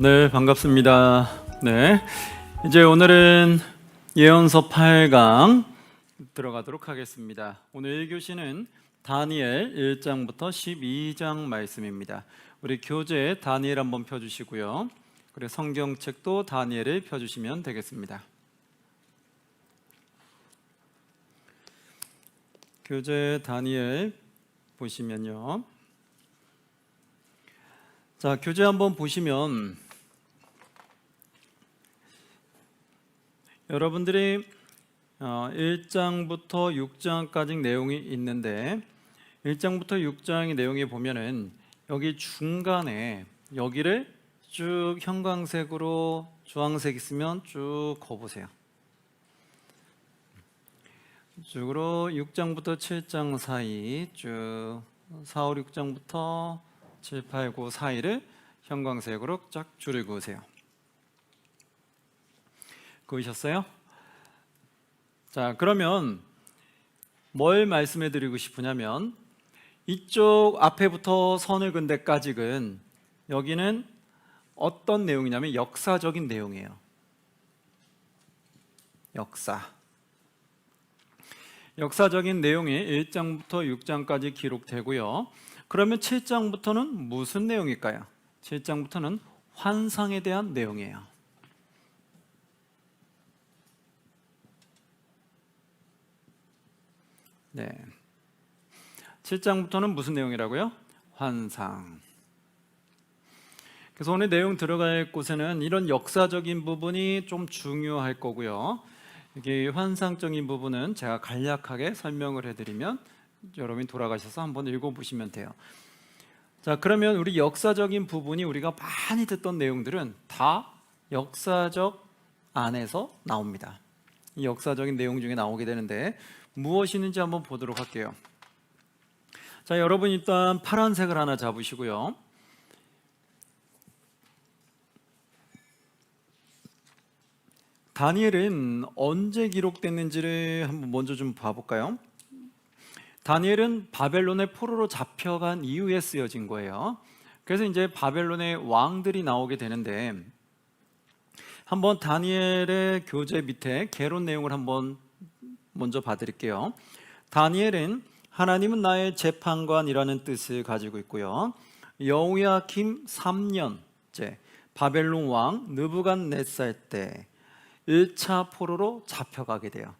네, 반갑습니다. 네, 이제 오늘은 예언서 8강 들어가도록 하겠습니다. 오늘 1교시는 다니엘 1장부터 12장 말씀입니다. 우리 교재 다니엘 한번 펴주시고요. 그리고 성경책도 다니엘을 펴주시면 되겠습니다. 교재 다니엘 보시면요. 자, 교재 한번 보시면 여러분들이 1장부터 6장까지 내용이 있는데 1장부터 6장의 내용에 보면은 여기 중간에 여기를 쭉 형광색으로 주황색 있으면 쭉 그어보세요. 쭉으로 6장부터 7장 사이 쭉 4, 5, 6장부터 7, 8, 9 사이를 형광색으로 쫙 줄을 그으세요. 그으셨어요? 자, 그러면 뭘 말씀해 드리고 싶으냐면 이쪽 앞에부터 선을 그은 데까지는 여기는 어떤 내용이냐면 역사적인 내용이에요. 역사적인 내용이 1장부터 6장까지 기록되고요. 그러면 7장부터는 무슨 내용일까요? 7장부터는 환상에 대한 내용이에요. 네. 7장부터는 무슨 내용이라고요? 환상. 그래서 오늘 내용 들어갈 곳에는 이런 역사적인 부분이 좀 중요할 거고요. 이게 환상적인 부분은 제가 간략하게 설명을 해드리면 여러분이 돌아가셔서 한번 읽어보시면 돼요. 자, 그러면 우리 역사적인 부분이 우리가 많이 듣던 내용들은 다 역사적 안에서 나옵니다. 이 역사적인 내용 중에 나오게 되는데 무엇이 있는지 한번 보도록 할게요. 자, 여러분 일단 파란색을 하나 잡으시고요. 다니엘은 언제 기록됐는지를 한번 먼저 좀 봐볼까요? 다니엘은 바벨론의 포로로 잡혀간 이후에 쓰여진 거예요. 그래서 이제 바벨론의 왕들이 나오게 되는데 한번 다니엘의 교재 밑에 개론 내용을 한번 먼저 봐드릴게요. 다니엘은 하나님은 나의 재판관이라는 뜻을 가지고 있고요. 여호야김 3년째 바벨론 왕 느부갓네살 때 1차 포로로 잡혀가게 돼요.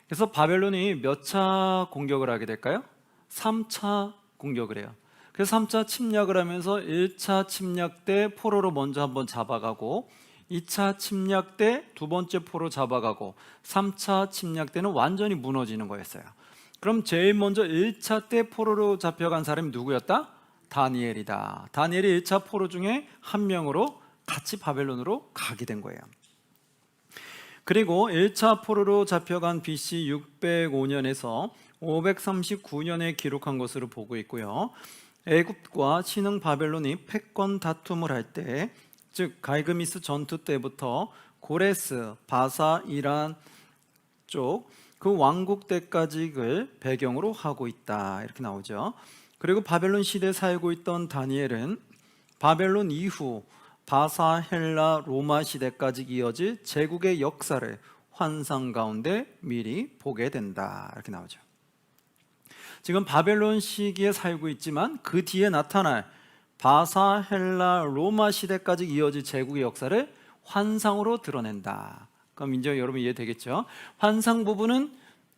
그래서 바벨론이 몇 차 공격을 하게 될까요? 3차 공격을 해요. 그래서 3차 침략을 하면서 1차 침략 때 포로로 먼저 한번 잡아가고 2차 침략 때 두 번째 포로 잡아가고 3차 침략 때는 완전히 무너지는 거였어요. 그럼 제일 먼저 1차 때 포로로 잡혀간 사람이 누구였다? 다니엘이다. 다니엘이 1차 포로 중에 한 명으로 같이 바벨론으로 가게 된 거예요. 그리고 1차 포로로 잡혀간 BC 605년에서 539년에 기록한 것으로 보고 있고요. 애굽과 신흥 바벨론이 패권 다툼을 할 때, 즉 갈그미스 전투 때부터 고레스, 바사, 이란 쪽 그 왕국 때까지를 배경으로 하고 있다 이렇게 나오죠. 그리고 바벨론 시대에 살고 있던 다니엘은 바벨론 이후 바사, 헬라, 로마 시대까지 이어질 제국의 역사를 환상 가운데 미리 보게 된다 이렇게 나오죠. 지금 바벨론 시기에 살고 있지만 그 뒤에 나타날 바사, 헬라, 로마 시대까지 이어질 제국의 역사를 환상으로 드러낸다. 그럼 이제 여러분 이해되겠죠? 환상 부분은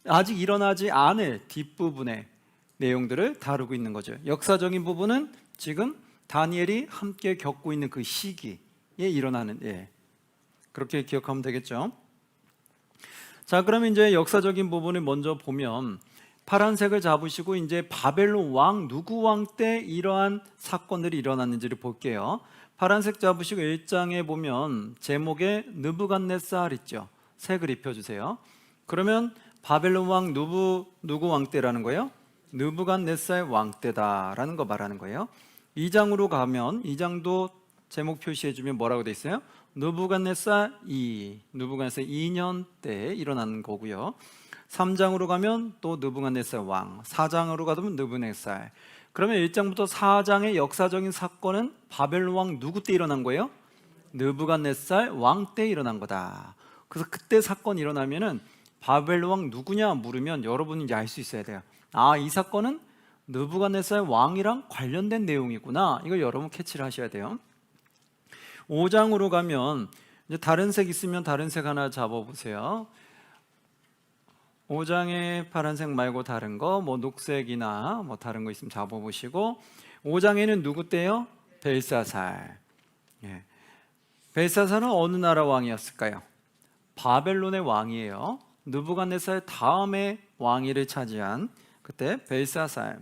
아직 일어나지 않을 뒷부분의 내용들을 다루고 있는 거죠. 역사적인 부분은 지금 다니엘이 함께 겪고 있는 그 시기에 일어나는 그렇게 기억하면 되겠죠. 자, 그러면 이제 역사적인 부분을 먼저 보면 파란색을 잡으시고 이제 바벨론 왕 누구 왕 때 이러한 사건들이 일어났는지를 볼게요. 파란색 잡으시고 1장에 보면 제목에 느부갓네살 있죠. 색을 입혀주세요. 그러면 바벨론 왕 누구 왕 때라는 거예요? 느부갓네살 왕 때다라는 거 말하는 거예요. 2장으로 가면 2장도 제목 표시해주면 뭐라고 돼 있어요? 느부갓네살 2년 때 일어난 거고요. 3장으로 가면 또 느부갓네살 왕, 4장으로 가면 느부갓네살. 그러면 1장부터 4장의 역사적인 사건은 바벨론 왕 누구 때 일어난 거예요? 느부갓네살 왕 때 일어난 거다. 그래서 그때 사건이 일어나면은 바벨론 왕 누구냐 물으면 여러분이 이제 알 수 있어야 돼요. 아, 이 사건은 느부갓네살 왕이랑 관련된 내용이구나. 이걸 여러분 캐치를 하셔야 돼요. 5장으로 가면 이제 다른 색 있으면 다른 색 하나 잡아보세요. 5장에 파란색 말고 다른 거, 뭐 녹색이나 뭐 다른 거 있으면 잡아보시고, 5장에는 누구 때요? 벨사살. 예. 벨사살은 어느 나라 왕이었을까요? 바벨론의 왕이에요. 느부갓네살 다음에 왕위를 차지한 그때 벨사살.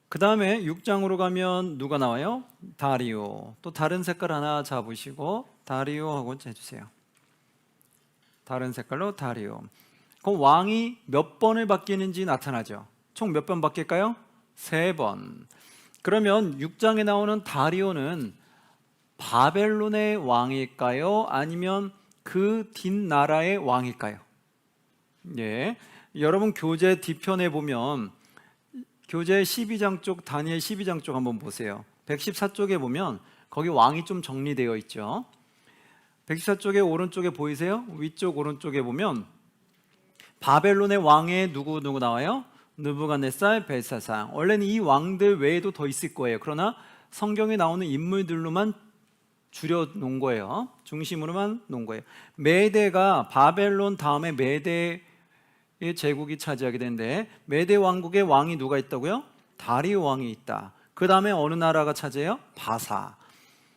그 다음에 6장으로 가면 누가 나와요? 다리오. 또 다른 색깔 하나 잡으시고 다리오 하고 해주세요. 다른 색깔로 다리오. 그럼 왕이 몇 번을 바뀌는지 나타나죠. 총 몇 번 바뀔까요? 3번. 그러면 6장에 나오는 다리오는 바벨론의 왕일까요? 아니면 그 뒷나라의 왕일까요? 예. 여러분 교재 뒤편에 보면 교재 12장 쪽, 다니엘 12장 쪽 한번 보세요. 114쪽에 보면 거기 왕이 좀 정리되어 있죠. 114쪽에 오른쪽에 보이세요? 위쪽 오른쪽에 보면 바벨론의 왕에 누구 나와요? 느부갓네살, 벨사살. 원래는 이 왕들 외에도 더 있을 거예요. 그러나 성경에 나오는 인물들로만 줄여 놓은 거예요. 중심으로만 놓은 거예요. 메대가 바벨론 다음에 메대 제국이 차지하게 되는데, 메대 왕국의 왕이 누가 있다고요? 다리오 왕이 있다. 그 다음에 어느 나라가 차지해요? 바사.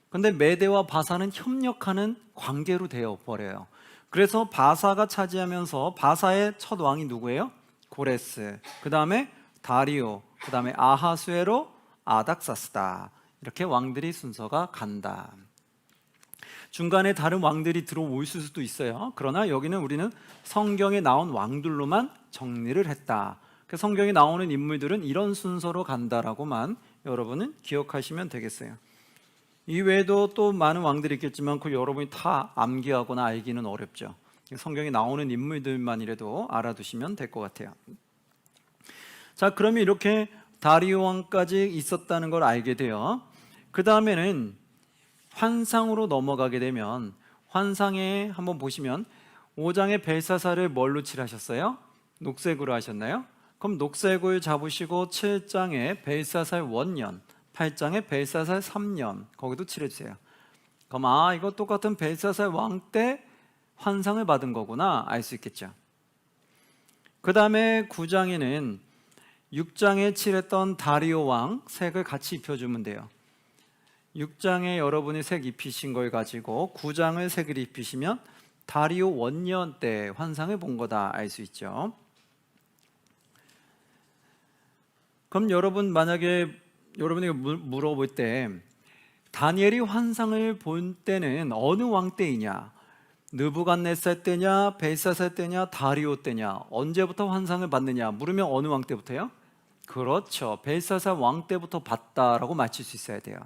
근데 메대와 바사는 협력하는 관계로 되어 버려요. 그래서 바사가 차지하면서 바사의 첫 왕이 누구예요? 고레스. 그 다음에 다리오. 그 다음에 아하수에로, 아닥사스다. 이렇게 왕들이 순서가 간다. 중간에 다른 왕들이 들어올 수도 있어요. 그러나 여기는 우리는 성경에 나온 왕들로만 정리를 했다. 성경에 나오는 인물들은 이런 순서로 간다라고만 여러분은 기억하시면 되겠어요. 이외에도 또 많은 왕들이 있겠지만 그 여러분이 다 암기하거나 알기는 어렵죠. 성경에 나오는 인물들만이라도 알아두시면 될 것 같아요. 자, 그러면 이렇게 다리오 왕까지 있었다는 걸 알게 돼요. 그 다음에는 환상으로 넘어가게 되면, 환상에 한번 보시면 5장의 벨사살을 뭘로 칠하셨어요? 녹색으로 하셨나요? 그럼 녹색을 잡으시고 7장에 벨사살 원년, 8장에 벨사살 3년 거기도 칠해주세요. 그럼 이거 똑같은 벨사살 왕 때 환상을 받은 거구나 알 수 있겠죠. 그 다음에 9장에는 6장에 칠했던 다리오 왕 색을 같이 입혀주면 돼요. 6장에 여러분이 색 입히신 걸 가지고 9장을 색을 입히시면 다리오 원년 때 환상을 본 거다 알 수 있죠. 그럼 여러분 만약에 여러분에게 물어볼 때 다니엘이 환상을 본 때는 어느 왕 때이냐? 느부갓네살 때냐? 벨사살 때냐? 다리오 때냐? 언제부터 환상을 받느냐? 물으면 어느 왕 때부터요? 그렇죠. 벨사살 왕 때부터 봤다라고 맞힐 수 있어야 돼요.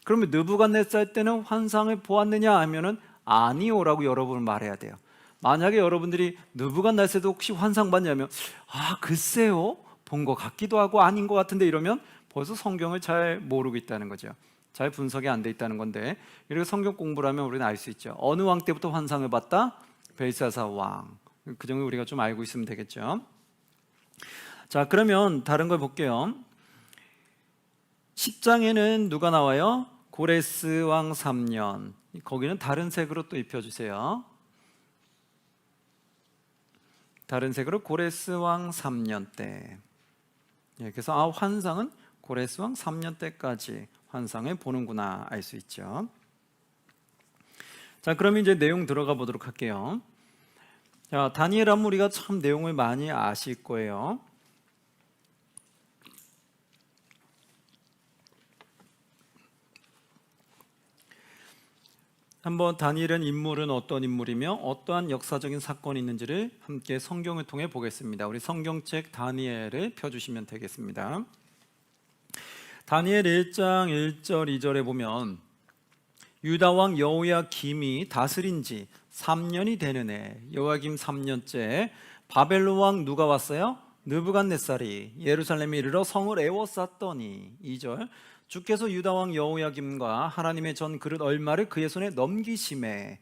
그러면 느부갓네살 때는 환상을 보았느냐 하면은 아니오라고 여러분은 말해야 돼요. 만약에 여러분들이 느부갓네살도 혹시 환상 봤냐면 글쎄요, 본 것 같기도 하고 아닌 것 같은데 이러면 벌써 성경을 잘 모르고 있다는 거죠. 잘 분석이 안 돼 있다는 건데, 이렇게 성경 공부를 하면 우리는 알 수 있죠. 어느 왕 때부터 환상을 봤다? 벨사살 왕. 그 정도 우리가 좀 알고 있으면 되겠죠. 자, 그러면 다른 걸 볼게요. 10장에는 누가 나와요? 고레스 왕 3년. 거기는 다른 색으로 또 입혀주세요. 다른 색으로 고레스 왕 3년 때. 그래서 환상은 고레스 왕 3년 때까지 환상을 보는구나 알 수 있죠. 자, 그럼 이제 내용 들어가 보도록 할게요. 자, 다니엘 하면 우리가 참 내용을 많이 아실 거예요. 한번 다니엘은 인물은 어떤 인물이며 어떠한 역사적인 사건이 있는지를 함께 성경을 통해 보겠습니다. 우리 성경책 다니엘을 펴주시면 되겠습니다. 다니엘 1장 1절 2절에 보면 유다왕 여호야김이 다스린 지 3년이 되는 해 여호야김 3년째 바벨론 왕 누가 왔어요? 느부갓네살이 예루살렘에 이르러 성을 에워쌌더니 2절 주께서 유다 왕 여호야김과 하나님의 전 그릇 얼마를 그의 손에 넘기심에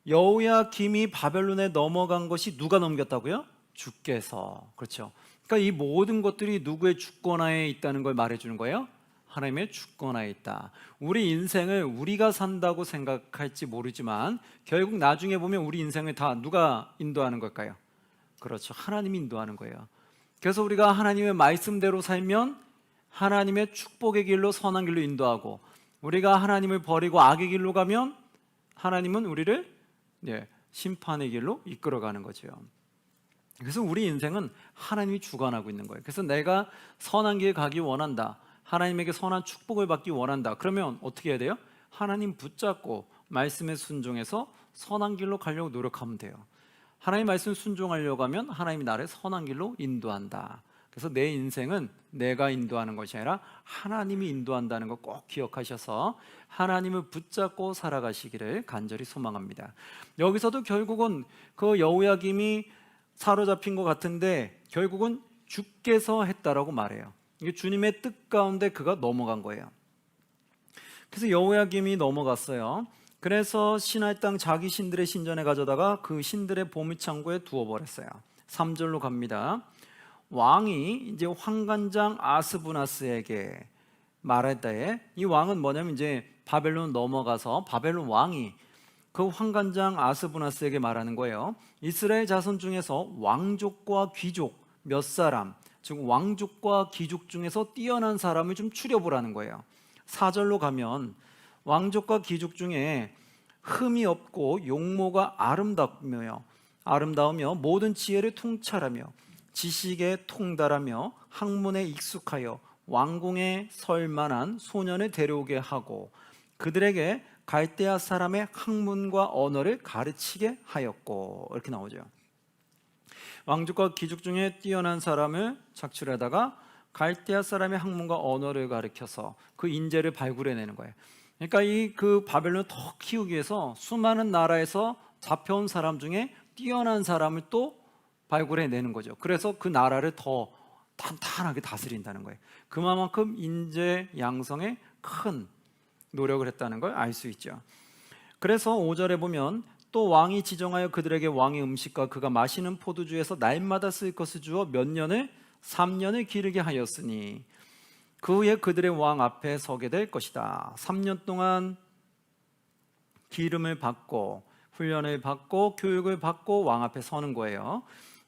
여호야김이 바벨론에 넘어간 것이 누가 넘겼다고요? 주께서. 그렇죠. 그러니까 이 모든 것들이 누구의 주권하에 있다는 걸 말해주는 거예요. 하나님의 주권하에 있다. 우리 인생을 우리가 산다고 생각할지 모르지만 결국 나중에 보면 우리 인생을 다 누가 인도하는 걸까요? 그렇죠. 하나님이 인도하는 거예요. 그래서 우리가 하나님의 말씀대로 살면 하나님의 축복의 길로 선한 길로 인도하고, 우리가 하나님을 버리고 악의 길로 가면 하나님은 우리를 심판의 길로 이끌어가는 거죠. 그래서 우리 인생은 하나님이 주관하고 있는 거예요. 그래서 내가 선한 길 가기 원한다, 하나님에게 선한 축복을 받기 원한다, 그러면 어떻게 해야 돼요? 하나님 붙잡고 말씀에 순종해서 선한 길로 가려고 노력하면 돼요. 하나님 말씀 순종하려고 하면 하나님이 나를 선한 길로 인도한다. 그래서 내 인생은 내가 인도하는 것이 아니라 하나님이 인도한다는 거 꼭 기억하셔서 하나님을 붙잡고 살아가시기를 간절히 소망합니다. 여기서도 결국은 그 여호야김이 사로잡힌 것 같은데 결국은 주께서 했다라고 말해요. 이게 주님의 뜻 가운데 그가 넘어간 거예요. 그래서 여호야김이 넘어갔어요. 그래서 시나이 땅 자기 신들의 신전에 가져다가 그 신들의 보물창고에 두어버렸어요. 3절로 갑니다. 왕이 이제 환관장 아스부나스에게 말했다에, 이 왕은 뭐냐면 이제 바벨론 넘어가서 바벨론 왕이 그 환관장 아스부나스에게 말하는 거예요. 이스라엘 자손 중에서 왕족과 귀족 몇 사람, 즉 왕족과 귀족 중에서 뛰어난 사람을 좀 추려보라는 거예요. 4절로 가면 왕족과 귀족 중에 흠이 없고 용모가 아름다우며 모든 지혜를 통찰하며 지식에 통달하며 학문에 익숙하여 왕궁에 설 만한 소년을 데려오게 하고 그들에게 갈대아 사람의 학문과 언어를 가르치게 하였고, 이렇게 나오죠. 왕족과 귀족 중에 뛰어난 사람을 착출하다가 갈대아 사람의 학문과 언어를 가르쳐서 그 인재를 발굴해내는 거예요. 그러니까 그 바벨론을 더 키우기 위해서 수많은 나라에서 잡혀온 사람 중에 뛰어난 사람을 또 발굴해내는 거죠. 그래서 그 나라를 더 탄탄하게 다스린다는 거예요. 그만큼 인재 양성에 큰 노력을 했다는 걸 알 수 있죠. 그래서 5절에 보면 또 왕이 지정하여 그들에게 왕의 음식과 그가 마시는 포도주에서 날마다 쓸 것을 주어 몇 년을 3년을 기르게 하였으니 그 후에 그들의 왕 앞에 서게 될 것이다. 3년 동안 기름을 받고 훈련을 받고 교육을 받고 왕 앞에 서는 거예요.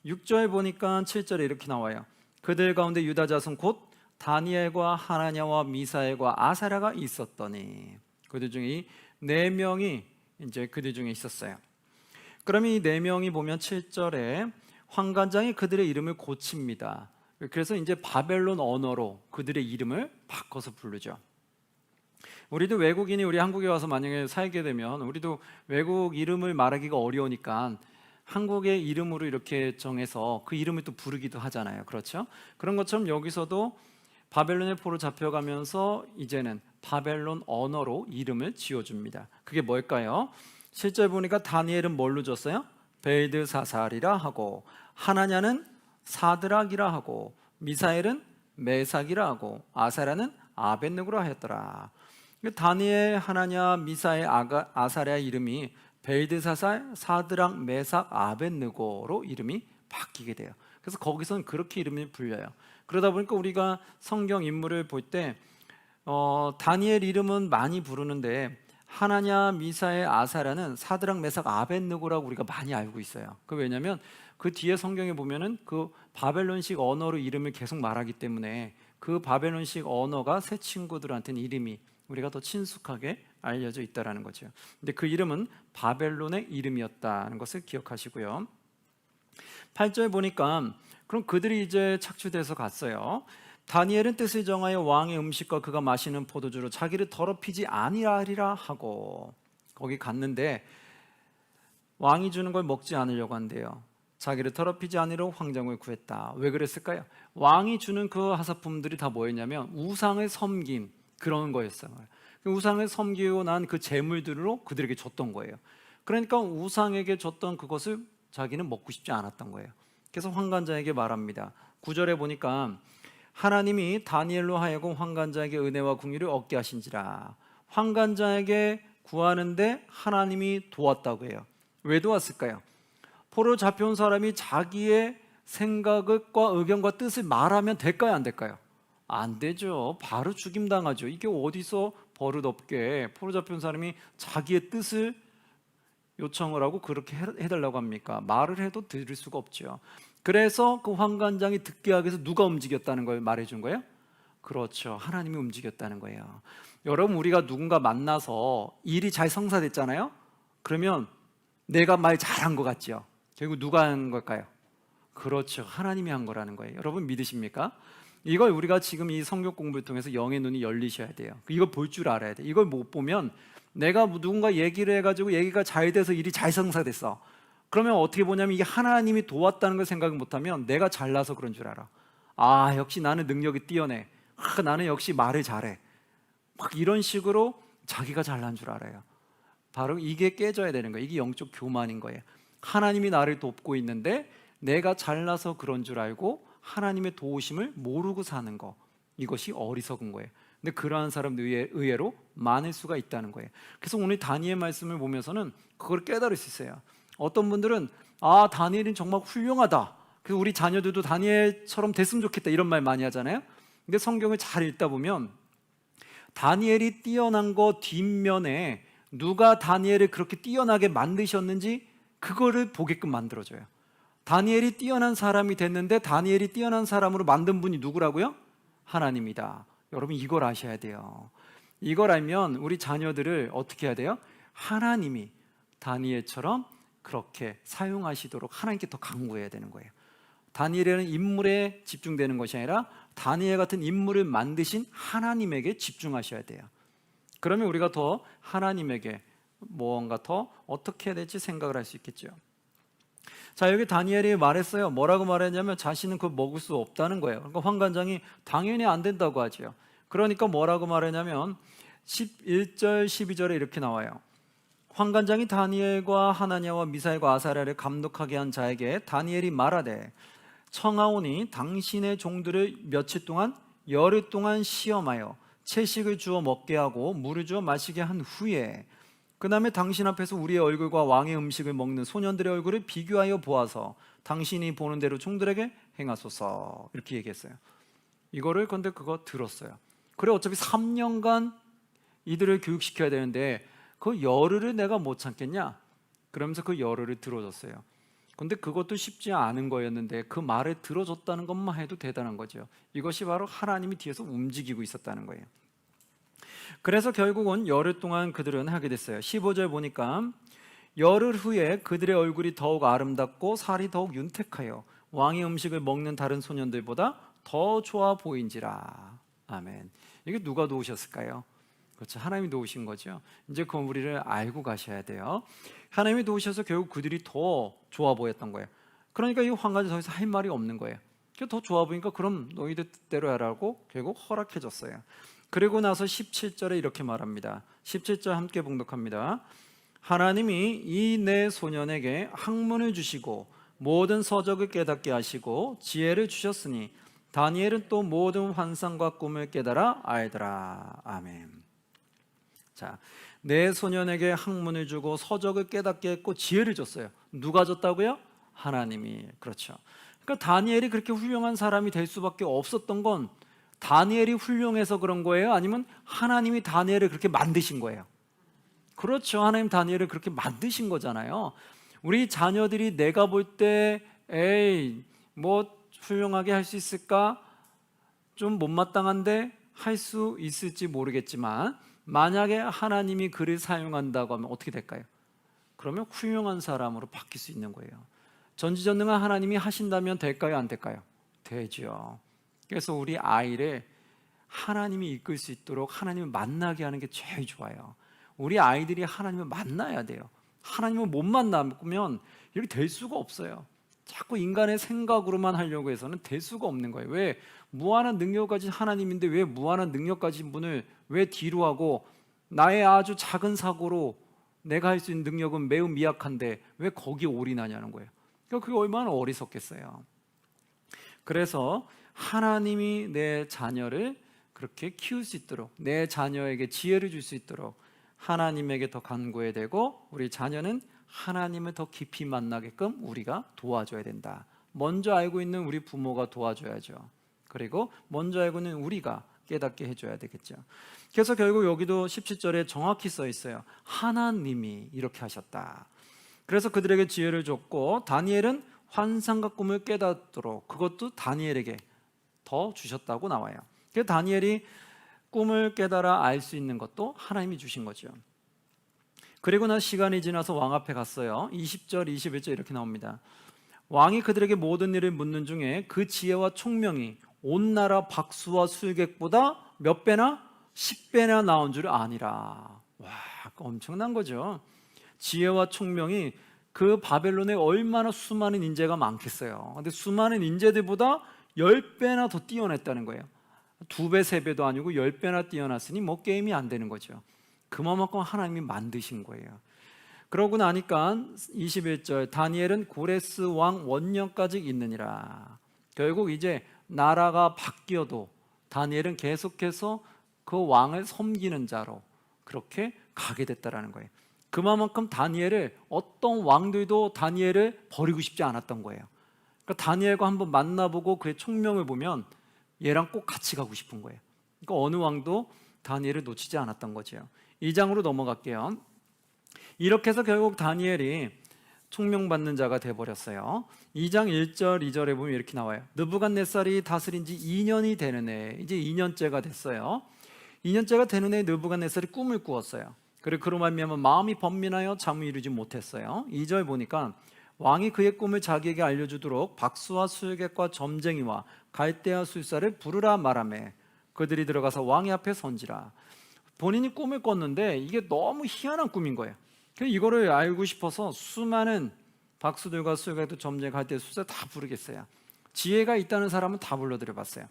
6절 보니까 7절에 이렇게 나와요. 그들 가운데 유다 자손 곧 다니엘과 하나냐와 미사엘과 아사랴가 있었더니, 그들 중에 4명이 이제 그들 중에 있었어요. 그러면 이 4명이 보면 7절에 환관장이 그들의 이름을 고칩니다. 그래서 이제 바벨론 언어로 그들의 이름을 바꿔서 부르죠. 우리도 외국인이 우리 한국에 와서 만약에 살게 되면 우리도 외국 이름을 말하기가 어려우니까 한국의 이름으로 이렇게 정해서 그 이름을 또 부르기도 하잖아요. 그렇죠? 그런 것처럼 여기서도 바벨론의 포로 잡혀가면서 이제는 바벨론 언어로 이름을 지어줍니다. 그게 뭘까요? 실제 보니까 다니엘은 뭘로 줬어요? 벨드사살이라 하고, 하나냐는 사드락이라 하고, 미사엘은 메삭이라 하고, 아사랴는 아벳느고라 하였더라. 다니엘, 하나냐, 미사엘, 아사랴 이름이 벨드사살, 사드락, 메삭, 아벳느고로 이름이 바뀌게 돼요. 그래서 거기서는 그렇게 이름이 불려요. 그러다 보니까 우리가 성경 인물을 볼 때 다니엘 이름은 많이 부르는데 하나냐, 미사엘, 아사랴는 사드락, 메삭, 아벳느고라고 우리가 많이 알고 있어요. 그 왜냐하면 그 뒤에 성경에 보면은 그 바벨론식 언어로 이름을 계속 말하기 때문에 그 바벨론식 언어가 새 친구들한테는 이름이 우리가 더 친숙하게 알려져 있다라는 거죠. 근데 그 이름은 바벨론의 이름이었다는 것을 기억하시고요. 8절 보니까 그럼 그들이 이제 착취돼서 갔어요. 다니엘은 뜻을 정하여 왕의 음식과 그가 마시는 포도주로 자기를 더럽히지 아니하리라 하고, 거기 갔는데 왕이 주는 걸 먹지 않으려고 한대요. 자기를 더럽히지 않으려고 황장을 구했다. 왜 그랬을까요? 왕이 주는 그 하사품들이 다 뭐였냐면 우상을 섬긴 그런 거였어요. 우상을 섬기고 난 그 재물들로 그들에게 줬던 거예요. 그러니까 우상에게 줬던 그것을 자기는 먹고 싶지 않았던 거예요. 그래서 환관자에게 말합니다. 9절에 보니까 하나님이 다니엘로 하여금 환관자에게 은혜와 긍휼을 얻게 하신지라. 환관자에게 구하는데 하나님이 도왔다고 해요. 왜 도왔을까요? 포로 잡혀온 사람이 자기의 생각과 의견과 뜻을 말하면 될까요, 안 될까요? 안 되죠. 바로 죽임당하죠. 이게 어디서 버릇없게 포로 잡혀온 사람이 자기의 뜻을 요청을 하고 그렇게 해달라고 합니까? 말을 해도 들을 수가 없죠. 그래서 그 환관장이 듣게 하기 위해서 누가 움직였다는 걸 말해준 거예요? 그렇죠. 하나님이 움직였다는 거예요. 여러분, 우리가 누군가 만나서 일이 잘 성사됐잖아요. 그러면 내가 말 잘한 것 같죠. 결국 누가 한 걸까요? 그렇죠. 하나님이 한 거라는 거예요. 여러분 믿으십니까? 이걸 우리가 지금 이 성경 공부를 통해서 영의 눈이 열리셔야 돼요. 이걸 볼 줄 알아야 돼. 이걸 못 보면 내가 누군가 얘기를 해가지고 얘기가 잘 돼서 일이 잘 성사됐어. 그러면 어떻게 보냐면 이게 하나님이 도왔다는 걸 생각을 못하면 내가 잘나서 그런 줄 알아. 아, 역시 나는 능력이 뛰어내. 아, 나는 역시 말을 잘해. 막 이런 식으로 자기가 잘난 줄 알아요. 바로 이게 깨져야 되는 거예요. 이게 영적 교만인 거예요. 하나님이 나를 돕고 있는데 내가 잘나서 그런 줄 알고 하나님의 도우심을 모르고 사는 거, 이것이 어리석은 거예요. 근데 그러한 사람들 의외로 많을 수가 있다는 거예요. 그래서 오늘 다니엘 말씀을 보면서는 그걸 깨달을 수 있어요. 어떤 분들은 아, 다니엘은 정말 훌륭하다. 그래서 우리 자녀들도 다니엘처럼 됐으면 좋겠다 이런 말 많이 하잖아요. 근데 성경을 잘 읽다 보면 다니엘이 뛰어난 거 뒷면에 누가 다니엘을 그렇게 뛰어나게 만드셨는지 그거를 보게끔 만들어줘요. 다니엘이 뛰어난 사람이 됐는데 다니엘이 뛰어난 사람으로 만든 분이 누구라고요? 하나님이다. 여러분 이걸 아셔야 돼요. 이걸 알면 우리 자녀들을 어떻게 해야 돼요? 하나님이 다니엘처럼 그렇게 사용하시도록 하나님께 더 강구해야 되는 거예요. 다니엘은 인물에 집중되는 것이 아니라 다니엘 같은 인물을 만드신 하나님에게 집중하셔야 돼요. 그러면 우리가 더 하나님에게 뭔가 더 어떻게 해야 될지 생각을 할 수 있겠죠. 자, 여기 다니엘이 말했어요. 뭐라고 말했냐면 자신은 그걸 먹을 수 없다는 거예요. 그러니까 환관장이 당연히 안 된다고 하죠. 그러니까 뭐라고 말했냐면 11절 12절에 이렇게 나와요. 환관장이 다니엘과 하나냐와 미사엘과 아사랴를 감독하게 한 자에게 다니엘이 말하되 청하오니 당신의 종들을 며칠 동안 열흘 동안 시험하여 채식을 주어 먹게 하고 물을 주어 마시게 한 후에 그 다음에 당신 앞에서 우리의 얼굴과 왕의 음식을 먹는 소년들의 얼굴을 비교하여 보아서 당신이 보는 대로 종들에게 행하소서, 이렇게 얘기했어요. 이거를 근데 그거 들었어요. 그래 어차피 3년간 이들을 교육시켜야 되는데 그 열흘을 내가 못 참겠냐? 그러면서 그 열흘을 들어줬어요. 근데 그것도 쉽지 않은 거였는데 그 말을 들어줬다는 것만 해도 대단한 거죠. 이것이 바로 하나님이 뒤에서 움직이고 있었다는 거예요. 그래서 결국은 열흘 동안 그들은 하게 됐어요. 15절 보니까 열흘 후에 그들의 얼굴이 더욱 아름답고 살이 더욱 윤택하여 왕의 음식을 먹는 다른 소년들보다 더 좋아 보인지라. 아멘. 이게 누가 도우셨을까요? 그렇죠. 하나님이 도우신 거죠. 이제 그 우리를 알고 가셔야 돼요. 하나님이 도우셔서 결국 그들이 더 좋아 보였던 거예요. 그러니까 이 환관이 더 이상 할 말이 없는 거예요. 더 좋아 보니까 그럼 너희들 뜻대로 하라고 결국 허락해 줬어요. 그리고 나서 17절에 이렇게 말합니다. 17절 함께 봉독합니다. 하나님이 이 네 소년에게 학문을 주시고 모든 서적을 깨닫게 하시고 지혜를 주셨으니 다니엘은 또 모든 환상과 꿈을 깨달아 알더라. 아멘. 자, 네 소년에게 학문을 주고 서적을 깨닫게 했고 지혜를 줬어요. 누가 줬다고요? 하나님이. 그렇죠. 그러니까 다니엘이 그렇게 훌륭한 사람이 될 수밖에 없었던 건 다니엘이 훌륭해서 그런 거예요? 아니면 하나님이 다니엘을 그렇게 만드신 거예요? 그렇죠. 하나님 다니엘을 그렇게 만드신 거잖아요. 우리 자녀들이 내가 볼 때 에이 뭐 훌륭하게 할 수 있을까? 좀 못마땅한데 할 수 있을지 모르겠지만 만약에 하나님이 그를 사용한다고 하면 어떻게 될까요? 그러면 훌륭한 사람으로 바뀔 수 있는 거예요. 전지전능한 하나님이 하신다면 될까요? 안 될까요? 되죠. 그래서 우리 아이를 하나님이 이끌 수 있도록 하나님을 만나게 하는 게 제일 좋아요. 우리 아이들이 하나님을 만나야 돼요. 하나님을 못 만나면 이렇게 될 수가 없어요. 자꾸 인간의 생각으로만 하려고 해서는 될 수가 없는 거예요. 왜? 무한한 능력 가진 하나님인데 왜 무한한 능력 가진 분을 왜 뒤로 하고 나의 아주 작은 사고로 내가 할 수 있는 능력은 매우 미약한데 왜 거기에 올인하냐는 거예요. 그러니까 그게 얼마나 어리석겠어요. 그래서 하나님이 내 자녀를 그렇게 키울 수 있도록, 내 자녀에게 지혜를 줄 수 있도록 하나님에게 더 간구해야 되고, 우리 자녀는 하나님을 더 깊이 만나게끔 우리가 도와줘야 된다. 먼저 알고 있는 우리 부모가 도와줘야죠. 그리고 먼저 알고 있는 우리가 깨닫게 해줘야 되겠죠. 그래서 결국 여기도 17절에 정확히 써 있어요. 하나님이 이렇게 하셨다. 그래서 그들에게 지혜를 줬고, 다니엘은 환상과 꿈을 깨닫도록 그것도 다니엘에게 더 주셨다고 나와요. 그래서 다니엘이 꿈을 깨달아 알 수 있는 것도 하나님이 주신 거죠. 그리고 나 시간이 지나서 왕 앞에 갔어요. 20절, 21절 이렇게 나옵니다. 왕이 그들에게 모든 일을 묻는 중에 그 지혜와 총명이 온 나라 박수와 술객보다 몇 배나? 10배나 나온 줄 아니라. 와, 엄청난 거죠. 지혜와 총명이 그 바벨론에 얼마나 수많은 인재가 많겠어요. 근데 수많은 인재들보다 10배나 더 뛰어났다는 거예요. 2배, 3배도 아니고 10배나 뛰어났으니 뭐 게임이 안 되는 거죠. 그만큼 하나님이 만드신 거예요. 그러고 나니까 21절, 다니엘은 고레스 왕 원년까지 있느니라. 결국 이제 나라가 바뀌어도 다니엘은 계속해서 그 왕을 섬기는 자로 그렇게 가게 됐다라는 거예요. 그만큼 다니엘을 어떤 왕들도 다니엘을 버리고 싶지 않았던 거예요. 그러니까 다니엘과 한번 만나보고 그의 총명을 보면 얘랑 꼭 같이 가고 싶은 거예요. 그러니까 어느 왕도 다니엘을 놓치지 않았던 거죠. 2장으로 넘어갈게요. 이렇게 해서 결국 다니엘이 총명받는 자가 돼버렸어요. 2장 1절 2절에 보면 이렇게 나와요. 느부갓네살이 다스린 지 2년이 되는 해, 이제 2년째가 됐어요. 2년째가 되는 해에 느부갓네살이 꿈을 꾸었어요. 그로 말미암아 마음이 번민하여 잠을 이루지 못했어요. 2절 보니까 왕이 그의 꿈을 자기에게 알려주도록 박수와 술객과 점쟁이와 갈대아 술사를 부르라 말하매 그들이 들어가서 왕의 앞에 선지라. 본인이 꿈을 꿨는데 이게 너무 희한한 꿈인 거예요. 이거를 알고 싶어서 수많은 박수들과 술객들, 점쟁이, 갈대아 술사 다 부르겠어요. 지혜가 있다는 사람은 다 불러들여봤어요.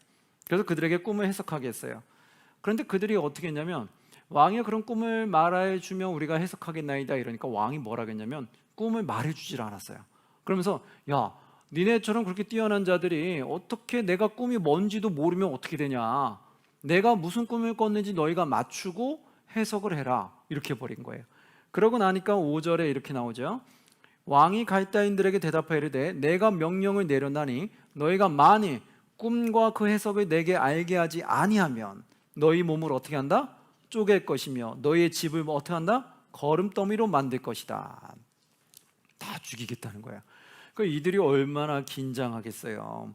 그래서 그들에게 꿈을 해석하게 했어요. 그런데 그들이 어떻게 했냐면, 왕이 그런 꿈을 말해주면 우리가 해석하겠나이다 이러니까 왕이 뭐라 했냐면 꿈을 말해주질 않았어요. 그러면서 야, 니네처럼 그렇게 뛰어난 자들이 어떻게 내가 꿈이 뭔지도 모르면 어떻게 되냐, 내가 무슨 꿈을 꿨는지 너희가 맞추고 해석을 해라, 이렇게 버린 거예요. 그러고 나니까 5절에 이렇게 나오죠. 왕이 갈대인들에게 대답하여 이르되 내가 명령을 내렸나니 너희가 만일 꿈과 그 해석을 내게 알게 하지 아니하면 너희 몸을 어떻게 한다? 쪼갤 것이며 너희의 집을 어떻게 한다? 거름더미로 만들 것이다. 다 죽이겠다는 거야. 그러니까 이들이 얼마나 긴장하겠어요.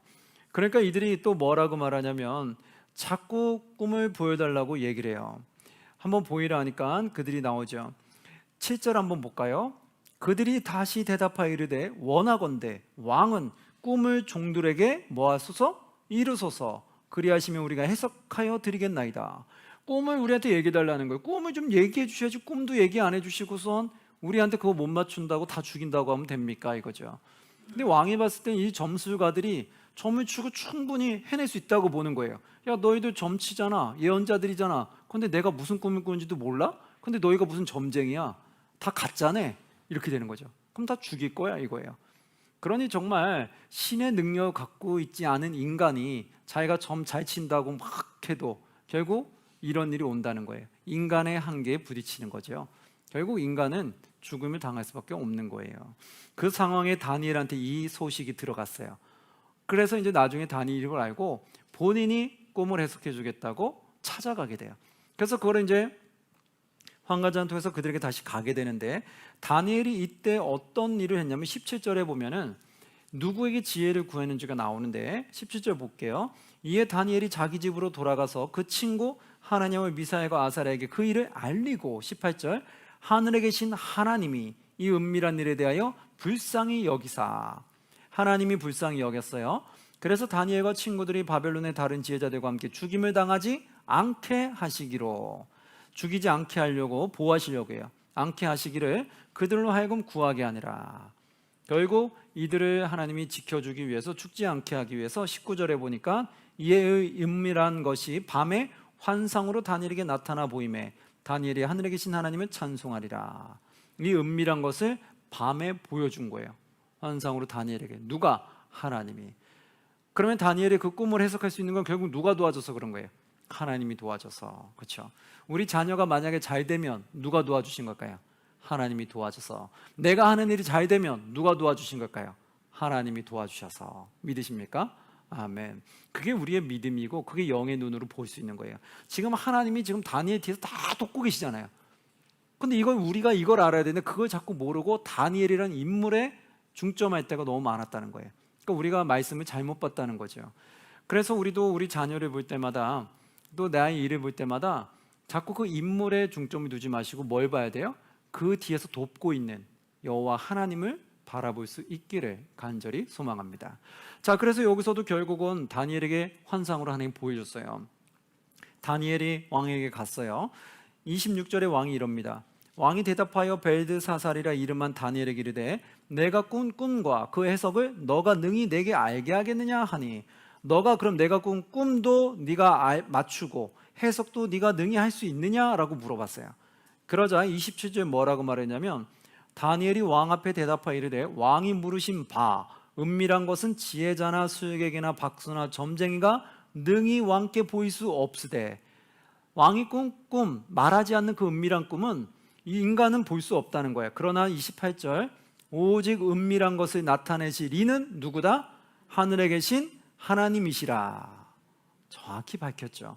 그러니까 이들이 또 뭐라고 말하냐면 자꾸 꿈을 보여달라고 얘기를 해요. 한번 보이라 하니까 그들이 나오죠. 7절 한번 볼까요? 그들이 다시 대답하여 이르되 원하건대 왕은 꿈을 종들에게 뭐하소서? 이르소서. 그리하시면 우리가 해석하여 드리겠나이다. 꿈을 우리한테 얘기해달라는 거예요. 꿈을 좀 얘기해 주셔야지 꿈도 얘기 안 해주시고선 우리한테 그거 못 맞춘다고 다 죽인다고 하면 됩니까? 이거죠. 근데 왕이 봤을 때 이 점술가들이 점을 치고 충분히 해낼 수 있다고 보는 거예요. 야, 너희들 점치잖아, 예언자들이잖아. 근데 내가 무슨 꿈을 꾸는지도 몰라? 근데 너희가 무슨 점쟁이야? 다 가짜네? 이렇게 되는 거죠. 그럼 다 죽일 거야 이거예요. 그러니 정말 신의 능력을 갖고 있지 않은 인간이 자기가 점 잘 친다고 막 해도 결국 이런 일이 온다는 거예요. 인간의 한계에 부딪히는 거죠. 결국 인간은 죽음을 당할 수밖에 없는 거예요. 그 상황에 다니엘한테 이 소식이 들어갔어요. 그래서 이제 나중에 다니엘이 이걸 알고 본인이 꿈을 해석해 주겠다고 찾아가게 돼요. 그래서 그걸 이제 환관자를 통해서 그들에게 다시 가게 되는데, 다니엘이 이때 어떤 일을 했냐면 17절에 보면은 누구에게 지혜를 구했는지가 나오는데 17절 볼게요. 이에 다니엘이 자기 집으로 돌아가서 그 친구 하나냐와 미사엘과 아사랴에게 그 일을 알리고 18절 하늘에 계신 하나님이 이 은밀한 일에 대하여 불쌍히 여기사, 하나님이 불쌍히 여겼어요. 그래서 다니엘과 친구들이 바벨론의 다른 지혜자들과 함께 죽임을 당하지 않게 하시기로, 죽이지 않게 하려고 보호하시려고 해요. 않게 하시기를 그들로 하여금 구하게 하니라. 결국 이들을 하나님이 지켜주기 위해서, 죽지 않게 하기 위해서 19절에 보니까 이의 은밀한 것이 밤에 환상으로 다니엘에게 나타나 보임에 다니엘이 하늘에 계신 하나님을 찬송하리라. 이 은밀한 것을 밤에 보여준 거예요. 환상으로 다니엘에게. 누가? 하나님이. 그러면 다니엘이 그 꿈을 해석할 수 있는 건 결국 누가 도와줘서 그런 거예요? 하나님이 도와줘서. 그렇죠? 우리 자녀가 만약에 잘 되면 누가 도와주신 걸까요? 하나님이 도와줘서. 내가 하는 일이 잘 되면 누가 도와주신 걸까요? 하나님이 도와주셔서. 믿으십니까? 아멘. 그게 우리의 믿음이고 그게 영의 눈으로 볼 수 있는 거예요. 지금 하나님이 지금 다니엘 뒤에서 다 돕고 계시잖아요. 근데 우리가 이걸 알아야 되는데 그걸 자꾸 모르고 다니엘이라는 인물에 중점할 때가 너무 많았다는 거예요. 그러니까 우리가 말씀을 잘못 봤다는 거죠. 그래서 우리도 우리 자녀를 볼 때마다 또 나의 일을 볼 때마다 자꾸 그 인물에 중점을 두지 마시고 뭘 봐야 돼요? 그 뒤에서 돕고 있는 여호와 하나님을 바라볼 수 있기를 간절히 소망합니다. 자, 그래서 여기서도 결국은 다니엘에게 환상으로 하나님 보여줬어요. 다니엘이 왕에게 갔어요. 26절에 왕이 이럽니다. 왕이 대답하여 벨드사살이라 이름한 다니엘에게 이르되 내가 꾼 꿈과 그 해석을 너가 능히 내게 알게 하겠느냐 하니 너가 그럼 내가 꾼 꿈도 네가 맞추고 해석도 네가 능히 할 수 있느냐라고 물어봤어요. 그러자 27절 뭐라고 말했냐면 다니엘이 왕 앞에 대답하여 이르되 왕이 물으신 바 은밀한 것은 지혜자나 수역에게나 박수나 점쟁이가 능히 왕께 보일 수 없으되 왕이 꾼 꿈, 말하지 않는 그 은밀한 꿈은 이 인간은 볼 수 없다는 거예요. 그러나 28절 오직 은밀한 것을 나타내실 이는 누구다? 하늘에 계신 하나님이시라. 정확히 밝혔죠.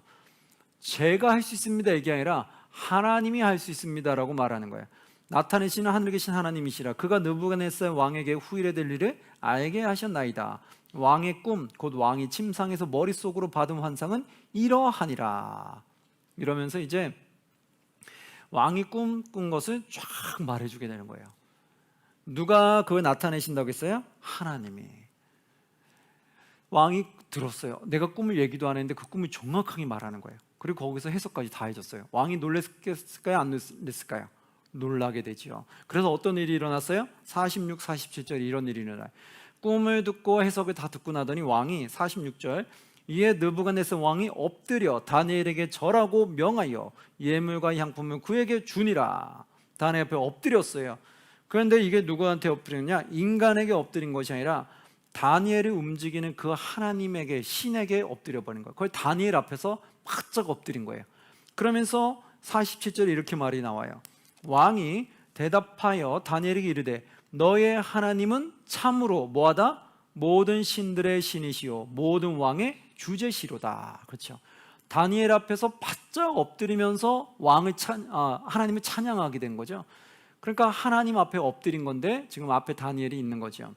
제가 할 수 있습니다 이게 아니라 하나님이 할 수 있습니다라고 말하는 거예요. 나타내시는 하늘에 계신 하나님이시라. 그가 느부갓네살 왕에게 후일에 될 일을 알게 하셨나이다. 왕의 꿈, 곧 왕이 침상에서 머릿속으로 받은 환상은 이러하니라. 이러면서 이제 왕이 꾼 것을 쫙 말해주게 되는 거예요. 누가 그걸 나타내신다고 했어요? 하나님이. 왕이 들었어요. 내가 꿈을 얘기도 안 했는데 그 꿈을 정확하게 말하는 거예요. 그리고 거기서 해석까지 다 해줬어요. 왕이 놀랬을까요? 안 놀랬을까요? 놀라게 되죠. 그래서 어떤 일이 일어났어요? 46, 47절에 이런 일이 일어나요. 꿈을 듣고 해석을 다 듣고 나더니 왕이 46절 이에 느부갓네살 왕이 엎드려 다니엘에게 절하고 명하여 예물과 향품을 그에게 주니라. 다니엘 앞에 엎드렸어요. 그런데 이게 누구한테 엎드렸냐? 인간에게 엎드린 것이 아니라 다니엘이 움직이는 그 하나님에게, 신에게 엎드려 버린 거예요. 거의 다니엘 앞에서 바짝 엎드린 거예요. 그러면서 47절에 이렇게 말이 나와요. 왕이 대답하여 다니엘에게 이르되 너의 하나님은 참으로 뭐하다? 모든 신들의 신이시요 모든 왕의 주제시로다. 그렇죠? 다니엘 앞에서 바짝 엎드리면서 하나님을 찬양하게 된 거죠. 그러니까 하나님 앞에 엎드린 건데 지금 앞에 다니엘이 있는 거죠.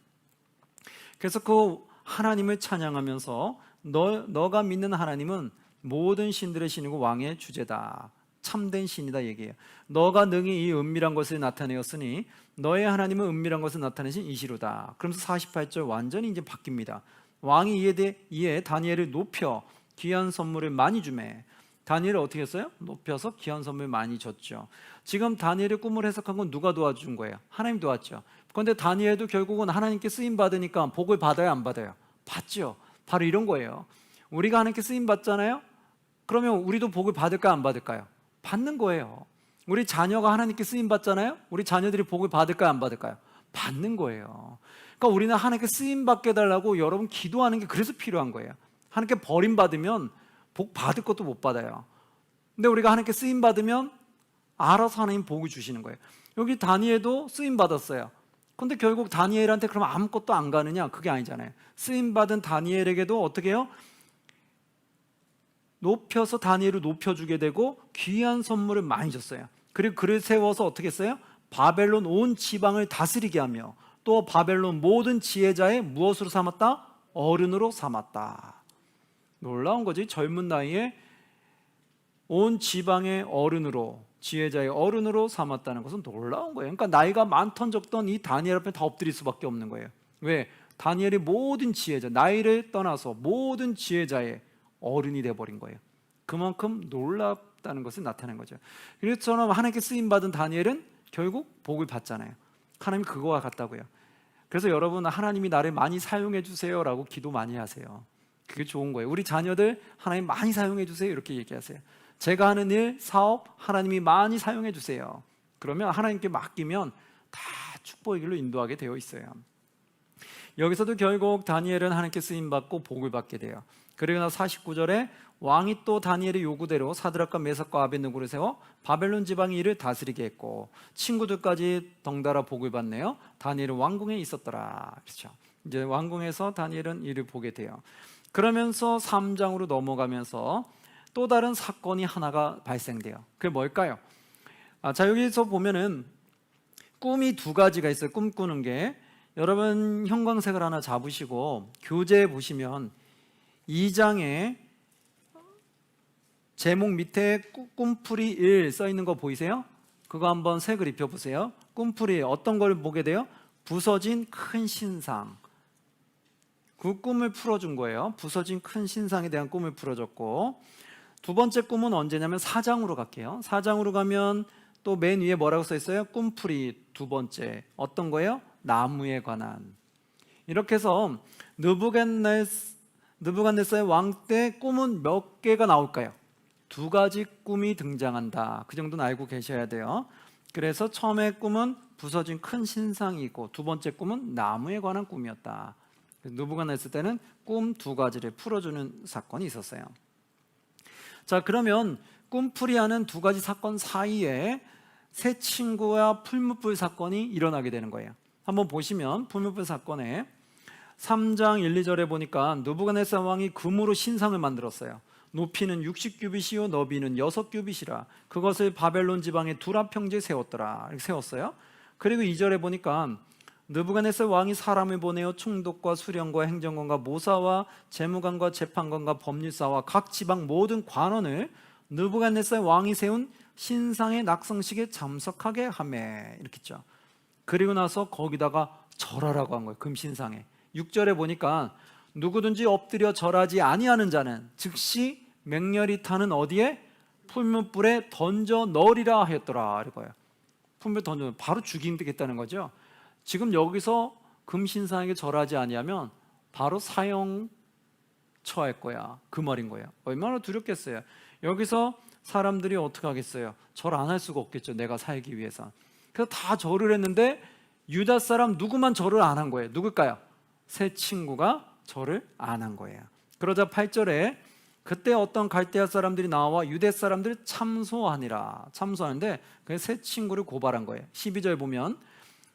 그래서 그 하나님을 찬양하면서 너가 믿는 하나님은 모든 신들의 신이고 왕의 주제다. 참된 신이다 얘기해요. 너가 능히 이 은밀한 것을 나타내었으니 너의 하나님은 은밀한 것을 나타내신 이시로다. 그러면서 48절 완전히 이제 바뀝니다. 왕이 이에 다니엘을 높여 귀한 선물을 많이 주매. 다니엘을 어떻게 했어요? 높여서 귀한 선물 많이 줬죠. 지금 다니엘의 꿈을 해석한 건 누가 도와준 거예요? 하나님 도왔죠. 그런데 다니엘도 결국은 하나님께 쓰임 받으니까 복을 받아요, 안 받아요? 받죠. 바로 이런 거예요. 우리가 하나님께 쓰임 받잖아요. 그러면 우리도 복을 받을까요, 안 받을까요? 받는 거예요. 우리 자녀가 하나님께 쓰임 받잖아요. 우리 자녀들이 복을 받을까요, 안 받을까요? 받는 거예요. 그러니까 우리는 하나님께 쓰임 받게 해달라고 여러분 기도하는 게 그래서 필요한 거예요. 하나님께 버림받으면 복 받을 것도 못 받아요. 근데 우리가 하나님께 쓰임 받으면 알아서 하나님 복을 주시는 거예요. 여기 다니엘도 쓰임 받았어요. 근데 결국 다니엘한테 그럼 아무것도 안 가느냐? 그게 아니잖아요. 쓰임 받은 다니엘에게도 어떻게 해요? 높여서 다니엘을 높여주게 되고 귀한 선물을 많이 줬어요. 그리고 그를 세워서 어떻게 했어요? 바벨론 온 지방을 다스리게 하며 또 바벨론 모든 지혜자의 무엇으로 삼았다? 어른으로 삼았다. 놀라운 거지. 젊은 나이에 온 지방의 어른으로, 지혜자의 어른으로 삼았다는 것은 놀라운 거예요. 그러니까 나이가 많던 적던 이 다니엘 앞에 다 엎드릴 수밖에 없는 거예요. 왜? 다니엘이 모든 지혜자, 나이를 떠나서 모든 지혜자의 어른이 돼버린 거예요. 그만큼 놀랍다는 것을 나타낸 거죠. 그래서 저는 하나님께 쓰임받은 다니엘은 결국 복을 받잖아요. 하나님이 그거와 같다고요. 그래서 여러분 하나님이 나를 많이 사용해 주세요 라고 기도 많이 하세요. 그게 좋은 거예요. 우리 자녀들 하나님 많이 사용해 주세요 이렇게 얘기하세요. 제가 하는 일, 사업 하나님이 많이 사용해 주세요. 그러면 하나님께 맡기면 다 축복의 길로 인도하게 되어 있어요. 여기서도 결국 다니엘은 하나님께 쓰임받고 복을 받게 돼요. 그리고 나서 49절에 왕이 또 다니엘의 요구대로 사드락과 메삭과 아벳느고를 세워 바벨론 지방의 일을 다스리게 했고 친구들까지 덩달아 복을 받네요. 다니엘은 왕궁에 있었더라. 그렇죠. 이제 왕궁에서 다니엘은 일을 보게 돼요. 그러면서 3장으로 넘어가면서 또 다른 사건이 하나가 발생돼요. 그게 뭘까요? 자, 여기서 보면은 꿈이 두 가지가 있어요. 꿈꾸는 게. 여러분 형광색을 하나 잡으시고 교재에 보시면 2장에 제목 밑에 꿈풀이 1 써 있는 거 보이세요? 그거 한번 색을 입혀 보세요. 꿈풀이 어떤 걸 보게 돼요? 부서진 큰 신상. 그 꿈을 풀어준 거예요. 부서진 큰 신상에 대한 꿈을 풀어줬고, 두 번째 꿈은 언제냐면 4장으로 갈게요. 4장으로 가면 또 맨 위에 뭐라고 써 있어요? 꿈풀이 두 번째. 어떤 거예요? 나무에 관한. 이렇게 해서 느부갓네살의 왕 때 꿈은 몇 개가 나올까요? 두 가지 꿈이 등장한다. 그 정도는 알고 계셔야 돼요. 그래서 처음에 꿈은 부서진 큰 신상이고 두 번째 꿈은 나무에 관한 꿈이었다. 느부갓네살 때는 꿈 두 가지를 풀어주는 사건이 있었어요. 자, 그러면 꿈풀이하는 두 가지 사건 사이에 새 친구와 풀무불 사건이 일어나게 되는 거예요. 한번 보시면 풀무불 사건에 3장 1, 2절에 보니까 느부갓네살 왕이 금으로 신상을 만들었어요. 높이는 60규빗이요 너비는 6규빗이라 그것을 바벨론 지방의 두라 평지에 세웠더라. 이렇게 세웠어요. 그리고 2절에 보니까 느부갓네살 왕이 사람을 보내어 총독과 수령과 행정관과 모사와 재무관과 재판관과 법률사와 각 지방 모든 관원을 느부갓네살 왕이 세운 신상의 낙성식에 참석하게 하매. 이렇게 했죠. 그리고 나서 거기다가 절하라고 한 거예요. 금신상에. 6절에 보니까 누구든지 엎드려 절하지 아니하는 자는 즉시 맹렬히 타는 어디에? 풀무불에 던져 넣으리라 하였더라. 이거예요. 풀무불에 던져 바로 죽이겠다는 거죠. 지금 여기서 금신상에게 절하지 아니하면 바로 사형 처할 거야. 그 말인 거예요. 얼마나 두렵겠어요. 여기서 사람들이 어떻게 하겠어요? 절 안 할 수가 없겠죠. 내가 살기 위해서. 그래서 다 절을 했는데 유다 사람 누구만 절을 안 한 거예요. 누굴까요? 새 친구가 절을 안 한 거예요. 그러자 8절에 그때 어떤 갈대아 사람들이 나와 유대 사람들을 참소하니라. 참소하는데 그 새 친구를 고발한 거예요. 12절 보면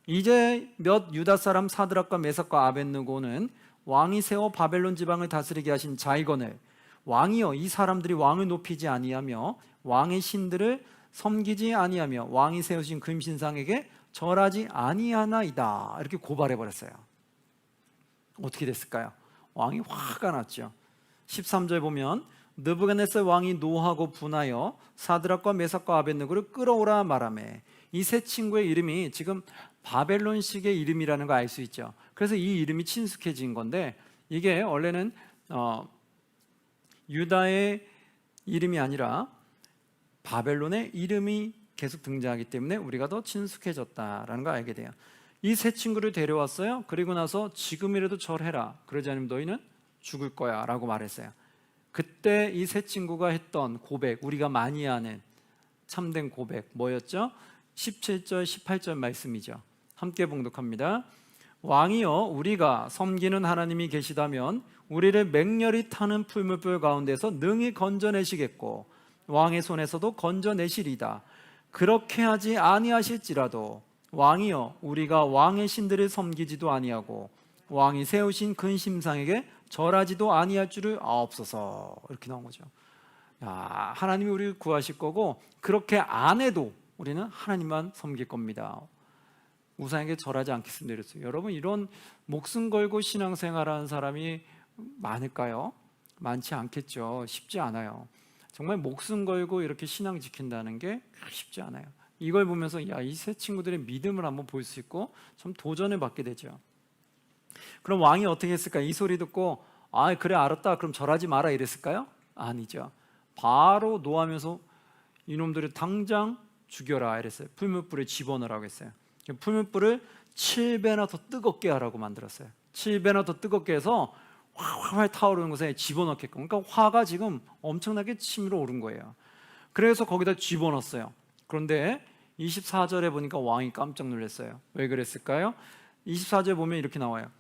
이제 몇 유다 사람 사드락과 메삭과 아벳느고는 왕이 세워 바벨론 지방을 다스리게 하신 자이거늘 왕이여 이 사람들이 왕을 높이지 아니하며 왕의 신들을 섬기지 아니하며 왕이 세우신 금신상에게 절하지 아니하나이다. 이렇게 고발해 버렸어요. 어떻게 됐을까요? 왕이 화가 났죠. 13절 보면 느부갓네살 왕이 노하고 분하여 사드락과 메삭과 아벳느고를 끌어오라 말하매. 이 세 친구의 이름이 지금 바벨론식의 이름이라는 거 알 수 있죠. 그래서 이 이름이 친숙해진 건데 이게 원래는 유다의 이름이 아니라 바벨론의 이름이 계속 등장하기 때문에 우리가 더 친숙해졌다라는 걸 알게 돼요. 이 세 친구를 데려왔어요. 그리고 나서 지금이라도 절해라. 그러지 않으면 너희는 죽을 거야 라고 말했어요. 그때 이 세 친구가 했던 고백, 우리가 많이 하는 참된 고백 뭐였죠? 17절 18절 말씀이죠. 함께 봉독합니다. 왕이여 우리가 섬기는 하나님이 계시다면 우리를 맹렬히 타는 풀무불 가운데서 능히 건져내시겠고 왕의 손에서도 건져내시리다. 그렇게 하지 아니하실지라도 왕이여 우리가 왕의 신들을 섬기지도 아니하고 왕이 세우신 근심상에게 절하지도 아니할 줄을 아옵소서. 이렇게 나온 거죠. 야, 하나님이 우리를 구하실 거고 그렇게 안 해도 우리는 하나님만 섬길 겁니다. 우상에게 절하지 않겠습니다. 이랬어요. 여러분 이런 목숨 걸고 신앙생활하는 사람이 많을까요? 많지 않겠죠. 쉽지 않아요. 정말 목숨 걸고 이렇게 신앙 지킨다는 게 쉽지 않아요. 이걸 보면서 야, 이 세 친구들의 믿음을 한번 볼 수 있고 좀 도전을 받게 되죠. 그럼 왕이 어떻게 했을까요? 이 소리 듣고 아 그래 알았다 그럼 절하지 마라 이랬을까요? 아니죠. 바로 노하면서 이놈들을 당장 죽여라 이랬어요. 풀무불에 집어넣으라고 했어요. 풀무불을 7배나 더 뜨겁게 하라고 만들었어요. 7배나 더 뜨겁게 해서 활활 타오르는 곳에 집어넣게끔. 그러니까 화가 지금 엄청나게 치밀어 오른 거예요. 그래서 거기다 집어넣었어요. 그런데 24절에 보니까 왕이 깜짝 놀랐어요. 왜 그랬을까요? 24절 보면 이렇게 나와요.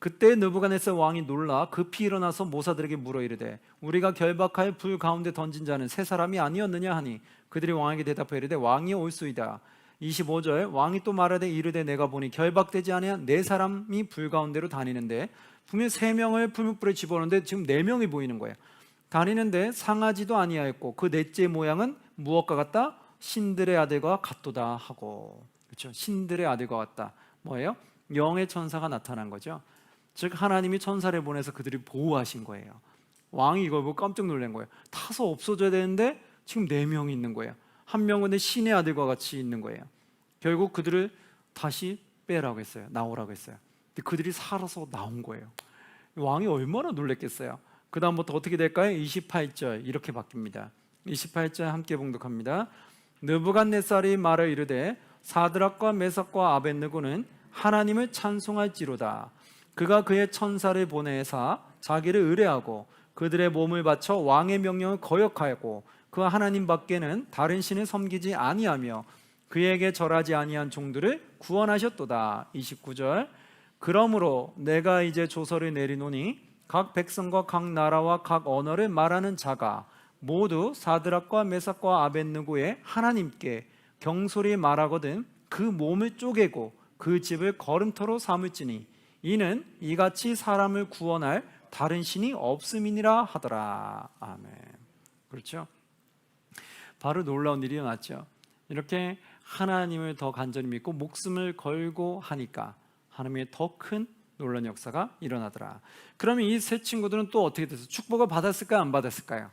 그때 느부갓네살 왕이 놀라 급히 일어나서 모사들에게 물어 이르되 우리가 결박하여 불 가운데 던진 자는 세 사람이 아니었느냐 하니 그들이 왕에게 대답하여 이르되 왕이 올소이다. 25절 왕이 또 말하되 이르되 내가 보니 결박되지 아니한 네 사람이 불 가운데로 다니는데 분명 세 명을 풀무불에 집어넣는데 지금 네 명이 보이는 거예요. 다니는데 상하지도 아니하였고 그 넷째 모양은 무엇과 같다? 신들의 아들과 같도다 하고. 그렇죠? 신들의 아들과 같다. 뭐예요? 영의 천사가 나타난 거죠. 즉 하나님이 천사를 보내서 그들을 보호하신 거예요. 왕이 이걸 보고 깜짝 놀란 거예요. 타서 없어져야 되는데 지금 네 명이 있는 거예요. 한 명은 신의 아들과 같이 있는 거예요. 결국 그들을 다시 빼라고 했어요. 나오라고 했어요. 근데 그들이 살아서 나온 거예요. 왕이 얼마나 놀랐겠어요. 그 다음부터 어떻게 될까요? 28절 이렇게 바뀝니다. 28절 함께 봉독합니다. 느부갓네살이 말을 이르되 사드락과 메삭과 아벳느고는 하나님을 찬송할지로다. 그가 그의 천사를 보내사 자기를 의뢰하고 그들의 몸을 바쳐 왕의 명령을 거역하고 그 하나님 밖에는 다른 신을 섬기지 아니하며 그에게 절하지 아니한 종들을 구원하셨도다. 29절 그러므로 내가 이제 조서를 내리노니 각 백성과 각 나라와 각 언어를 말하는 자가 모두 사드락과 메삭과 아벳느고의 하나님께 경솔히 말하거든 그 몸을 쪼개고 그 집을 거름터로 삼을지니 이는 이같이 사람을 구원할 다른 신이 없음이니라 하더라. 아멘. 그렇죠? 바로 놀라운 일이 일어났죠. 이렇게 하나님을 더 간절히 믿고 목숨을 걸고 하니까 하나님의 더 큰 놀라운 역사가 일어나더라. 그러면 이 세 친구들은 또 어떻게 됐어요? 축복을 받았을까요? 안 받았을까요?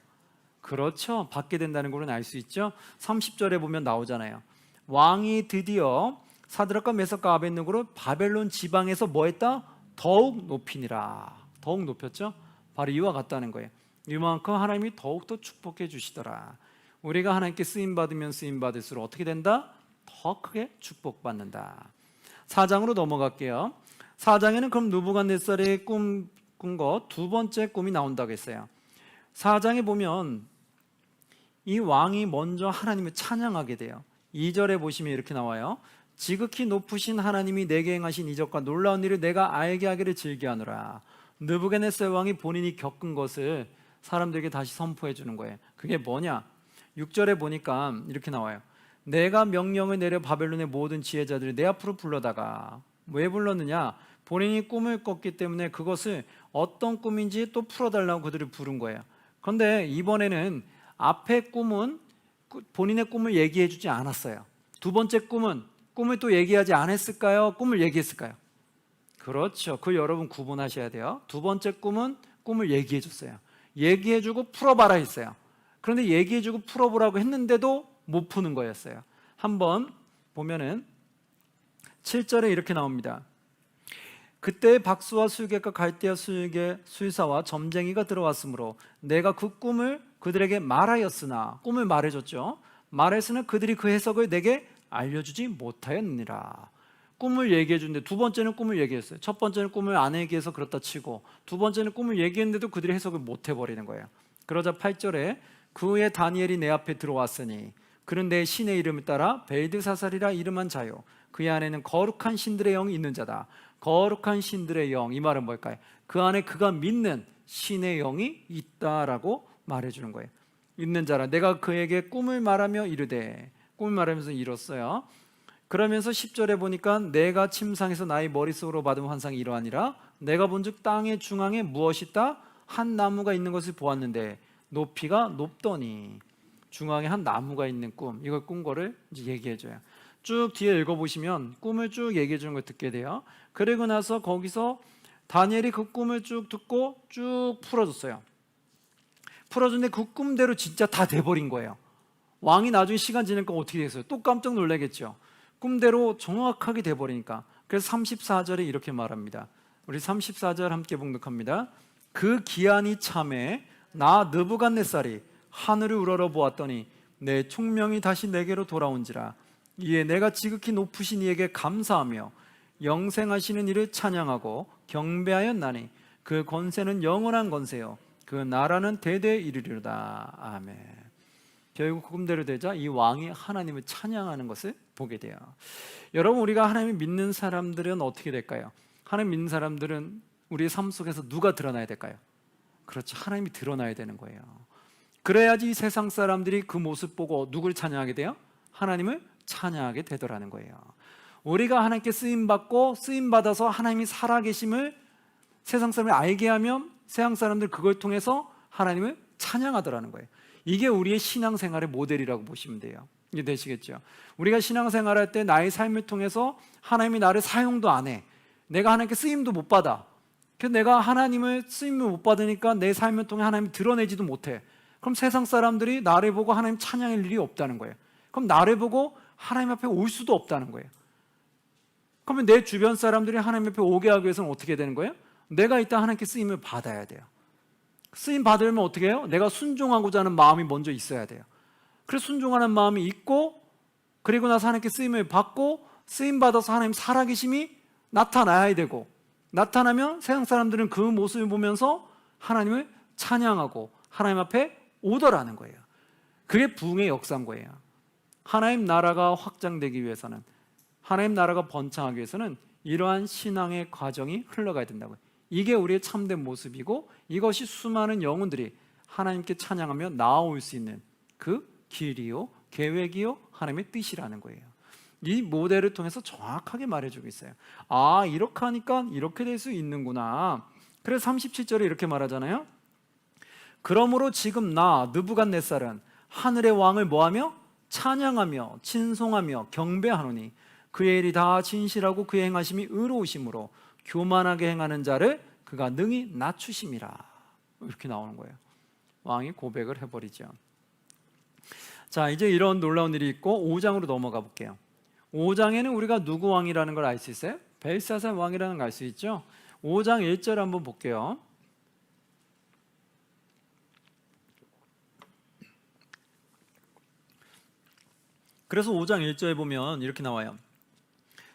그렇죠. 받게 된다는 것은 알 수 있죠. 30절에 보면 나오잖아요. 왕이 드디어 사드락과 메삭과 아벳느고를 바벨론 지방에서 뭐 했다? 더욱 높이니라. 더욱 높였죠. 바로 이와 같다는 거예요. 이만큼 하나님이 더욱더 축복해 주시더라. 우리가 하나님께 쓰임받으면 쓰임받을수록 어떻게 된다? 더 크게 축복받는다. 4장으로 넘어갈게요. 4장에는 그럼 느부갓네살의 꾼 거 두 번째 꿈이 나온다고 했어요. 4장에 보면 이 왕이 먼저 하나님을 찬양하게 돼요. 2절에 보시면 이렇게 나와요. 지극히 높으신 하나님이 내게 행하신 이적과 놀라운 일을 내가 알게 하기를 즐겨하노라. 느부갓네살 왕이 본인이 겪은 것을 사람들에게 다시 선포해 주는 거예요. 그게 뭐냐? 6절에 보니까 이렇게 나와요. 내가 명령을 내려 바벨론의 모든 지혜자들을 내 앞으로 불러다가 왜 불렀느냐? 본인이 꿈을 꿨기 때문에 그것을 어떤 꿈인지 또 풀어달라고 그들을 부른 거예요. 그런데 이번에는 앞에 꿈은 본인의 꿈을 얘기해 주지 않았어요. 두 번째 꿈은 꿈을 또 얘기하지 않았을까요? 꿈을 얘기했을까요? 그렇죠. 그걸 여러분 구분하셔야 돼요. 두 번째 꿈은 꿈을 얘기해 줬어요. 얘기해 주고 풀어봐라 했어요. 그런데 얘기해 주고 풀어보라고 했는데도 못 푸는 거였어요. 한번 보면은 7절에 이렇게 나옵니다. 그때 박수와 술객과 갈대아 술사와 점쟁이가 들어왔으므로 내가 그 꿈을 그들에게 말하였으나 꿈을 말해줬죠. 말했으나 그들이 그 해석을 내게 알려주지 못하였느니라. 꿈을 얘기해 주는데 두 번째는 꿈을 얘기했어요. 첫 번째는 꿈을 안 얘기해서 그렇다 치고 두 번째는 꿈을 얘기했는데도 그들이 해석을 못 해버리는 거예요. 그러자 8절에 그 후에 다니엘이 내 앞에 들어왔으니 그는 내 신의 이름을 따라 벨드사살이라 이름한 자요 그의 안에는 거룩한 신들의 영이 있는 자다. 거룩한 신들의 영, 이 말은 뭘까요? 그 안에 그가 믿는 신의 영이 있다라고 말해주는 거예요. 있는 자라. 내가 그에게 꿈을 말하며 이르되, 꿈을 말하면서 이뤘어요. 그러면서 10절에 보니까 내가 침상에서 나의 머릿속으로 받은 환상이 이러하니라. 내가 본즉 땅의 중앙에 무엇이 있다? 한 나무가 있는 것을 보았는데 높이가 높더니 중앙에 한 나무가 있는 꿈, 이걸 꾼 거를 이제 얘기해줘요. 쭉 뒤에 읽어보시면 꿈을 쭉 얘기해주는 걸 듣게 돼요. 그리고 나서 거기서 다니엘이 그 꿈을 쭉 듣고 쭉 풀어줬어요. 풀어줬는데 그 꿈대로 진짜 다 돼버린 거예요. 왕이 나중에 시간 지나니까 어떻게 됐어요? 또 깜짝 놀라겠죠. 꿈대로 정확하게 돼버리니까. 그래서 34절에 이렇게 말합니다. 우리 34절 함께 봉독합니다. 그 기한이 참에 나 느부갓네살이 하늘을 우러러 보았더니 내 총명이 다시 내게로 돌아온지라. 이에 내가 지극히 높으신 이에게 감사하며 영생하시는 이를 찬양하고 경배하였나니 그 권세는 영원한 권세요 그 나라는 대대에 이르리로다. 아멘. 결국 꿈대로 되자 이 왕이 하나님을 찬양하는 것을 보게 돼요. 여러분, 우리가 하나님을 믿는 사람들은 어떻게 될까요? 하나님 믿는 사람들은 우리의 삶 속에서 누가 드러나야 될까요? 그렇죠. 하나님이 드러나야 되는 거예요. 그래야지 세상 사람들이 그 모습 보고 누굴 찬양하게 돼요? 하나님을 찬양하게 되더라는 거예요. 우리가 하나님께 쓰임받고 쓰임받아서 하나님이 살아계심을 세상 사람이 알게 하면 세상 사람들 그걸 통해서 하나님을 찬양하더라는 거예요. 이게 우리의 신앙생활의 모델이라고 보시면 돼요. 이게 되시겠죠? 우리가 신앙생활할 때 나의 삶을 통해서 하나님이 나를 사용도 안 해. 내가 하나님께 쓰임도 못 받아. 그래서 내가 하나님을 쓰임을 못 받으니까 내 삶을 통해 하나님을 드러내지도 못해. 그럼 세상 사람들이 나를 보고 하나님 찬양할 일이 없다는 거예요. 그럼 나를 보고 하나님 앞에 올 수도 없다는 거예요. 그러면 내 주변 사람들이 하나님 앞에 오게 하기 위해서는 어떻게 되는 거예요? 내가 일단 하나님께 쓰임을 받아야 돼요. 쓰임 받으려면 어떻게 해요? 내가 순종하고자 하는 마음이 먼저 있어야 돼요. 그래서 순종하는 마음이 있고, 그리고 나서 하나님께 쓰임을 받고 쓰임 받아서 하나님 살아계심이 나타나야 되고, 나타나면 세상 사람들은 그 모습을 보면서 하나님을 찬양하고 하나님 앞에 오더라는 거예요. 그게 부흥의 역사인 거예요. 하나님 나라가 확장되기 위해서는, 하나님 나라가 번창하기 위해서는 이러한 신앙의 과정이 흘러가야 된다고요. 이게 우리의 참된 모습이고, 이것이 수많은 영혼들이 하나님께 찬양하며 나아올 수 있는 그 길이요, 계획이요, 하나님의 뜻이라는 거예요. 이 모델을 통해서 정확하게 말해주고 있어요. 아, 이렇게 하니까 이렇게 될 수 있는구나. 그래서 37절에 이렇게 말하잖아요. 그러므로 지금 나 느부갓네살은 하늘의 왕을 뭐하며? 찬양하며 친송하며 경배하노니 그의 일이 다 진실하고 그의 행하심이 의로우심으로 교만하게 행하는 자를 그가 능히 낮추심이라. 이렇게 나오는 거예요. 왕이 고백을 해버리죠. 자, 이제 이런 놀라운 일이 있고 5장으로 넘어가 볼게요. 5장에는 우리가 누구 왕이라는 걸 알 수 있어요? 벨사살 왕이라는 걸 알 수 있죠. 5장 1절 한번 볼게요. 그래서 5장 1절에 보면 이렇게 나와요.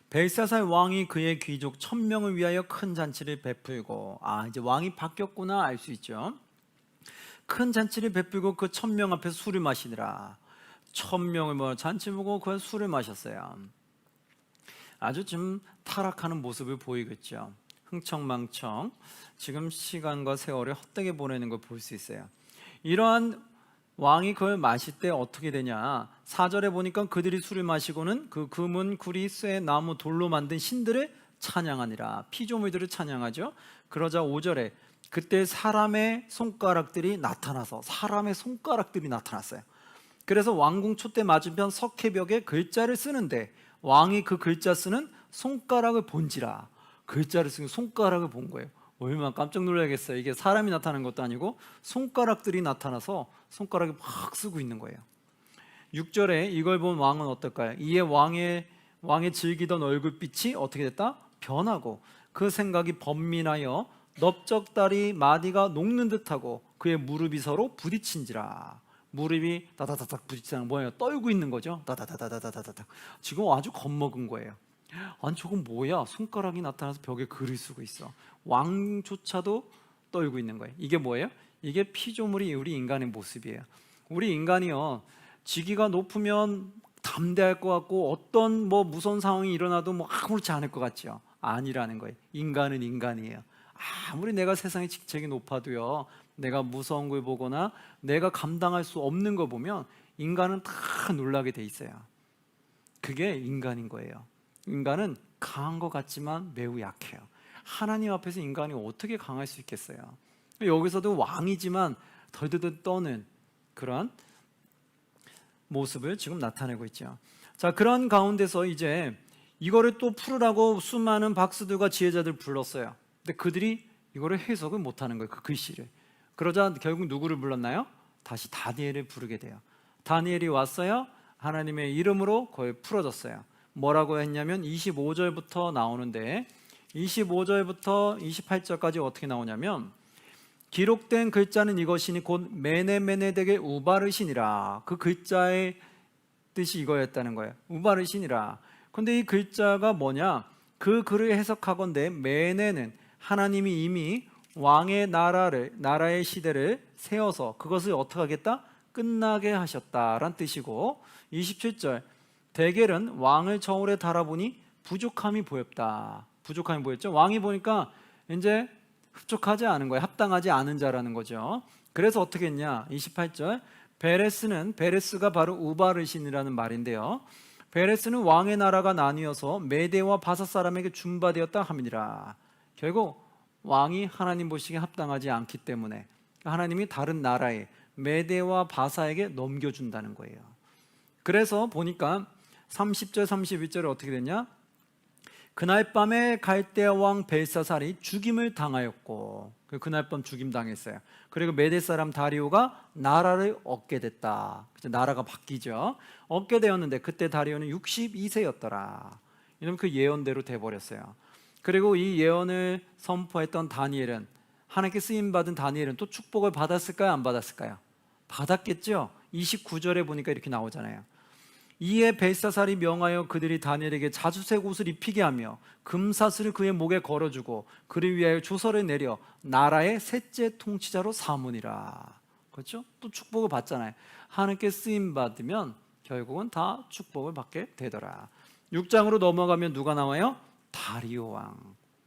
벨사살 왕이 그의 귀족 1000명을 위하여 큰 잔치를 베풀고, 이제 왕이 바뀌었구나 알 수 있죠. 큰 잔치를 베풀고 그 1000명 앞에서 술을 마시니라. 1000명을 잔치 보고 그 술을 마셨어요. 아주 좀 타락하는 모습을 보이겠죠. 흥청망청 지금 시간과 세월을 헛되게 보내는 걸 볼 수 있어요. 이러한 왕이 그걸 마실 때 어떻게 되냐, 4절에 보니까 그들이 술을 마시고는 그 금은 구리 쇠 나무 돌로 만든 신들을 찬양하니라. 피조물들을 찬양하죠. 그러자 5절에 그때 사람의 손가락들이 나타나서, 사람의 손가락들이 나타났어요. 그래서 왕궁 촛대 맞은편 석회벽에 글자를 쓰는데 왕이 그 글자 쓰는 손가락을 본지라. 글자를 쓰는 손가락을 본 거예요. 얼마나 깜짝 놀라겠어요. 이게 사람이 나타나는 것도 아니고 손가락들이 나타나서 손가락이 막 쓰고 있는 거예요. 6절에 이걸 본 왕은 어떨까요? 이에 왕의 즐기던 얼굴빛이 어떻게 됐다? 변하고 그 생각이 번민하여 넓적다리 마디가 녹는 듯하고 그의 무릎이 서로 부딪힌지라. 무릎이 다다다닥 부딪히는 뭐예요? 떨고 있는 거죠. 다다다다다다다닥. 지금 아주 겁먹은 거예요. 아니 저건 뭐야? 손가락이 나타나서 벽에 글을 쓰고 있어. 왕조차도 떨고 있는 거예요. 이게 뭐예요? 이게 피조물이 우리 인간의 모습이에요. 우리 인간이요, 지기가 높으면 담대할 것 같고 어떤 무서운 상황이 일어나도 아무렇지 않을 것 같죠. 아니라는 거예요. 인간은 인간이에요. 아무리 내가 세상의 직책이 높아도요, 내가 무서운 걸 보거나 내가 감당할 수 없는 걸 보면 인간은 다 놀라게 돼 있어요. 그게 인간인 거예요. 인간은 강한 것 같지만 매우 약해요. 하나님 앞에서 인간이 어떻게 강할 수 있겠어요? 여기서도 왕이지만 덜덜덜 떠는 그런 모습을 지금 나타내고 있죠. 자, 그런 가운데서 이제 이거를 또 풀으라고 수많은 박사들과 지혜자들 불렀어요. 근데 그들이 이거를 해석을 못하는 거예요. 그 글씨를. 그러자 결국 누구를 불렀나요? 다시 다니엘을 부르게 돼요. 다니엘이 왔어요. 하나님의 이름으로 그걸 풀어줬어요. 뭐라고 했냐면 25절부터 나오는데 25절부터 28절까지 어떻게 나오냐면, 기록된 글자는 이것이니 곧 메네메네덱의 우바르신이라. 그 글자의 뜻이 이거였다는 거예요. 우바르신이라. 근데 이 글자가 뭐냐, 그 글을 해석하건대 메네는 하나님이 이미 왕의 나라의 시대를 세워서 그것을 어떻게 하겠다? 끝나게 하셨다란 뜻이고, 27절 데겔은 왕을 저울에 달아보니 부족함이 보였다. 부족함이 보였죠. 왕이 보니까 이제 흡족하지 않은 거예요. 합당하지 않은 자라는 거죠. 그래서 어떻게 했냐? 28절. 베레스가 바로 우바르신이라는 말인데요. 베레스는 왕의 나라가 나뉘어서 메대와 바사 사람에게 준바되었다 함이니라. 결국 왕이 하나님 보시기에 합당하지 않기 때문에 하나님이 다른 나라에 메대와 바사에게 넘겨준다는 거예요. 그래서 보니까 30절 31절에 어떻게 됐냐? 그날 밤에 갈대아 왕 벨사살이 죽임을 당하였고, 그날 밤 죽임 당했어요. 그리고 메대 사람 다리오가 나라를 얻게 됐다. 나라가 바뀌죠. 얻게 되었는데 그때 다리오는 62세였더라. 이러면 그 예언대로 돼버렸어요. 그리고 이 예언을 선포했던 다니엘은, 하나님께 쓰임 받은 다니엘은 또 축복을 받았을까요? 안 받았을까요? 받았겠죠. 29절에 보니까 이렇게 나오잖아요. 이에 벨사살이 명하여 그들이 다니엘에게 자주색 옷을 입히게 하며 금사슬을 그의 목에 걸어주고 그를 위하여 조서를 내려 나라의 셋째 통치자로 삼으니라. 그렇죠? 또 축복을 받잖아요. 하나님께 쓰임 받으면 결국은 다 축복을 받게 되더라. 6장으로 넘어가면 누가 나와요? 다리오 왕.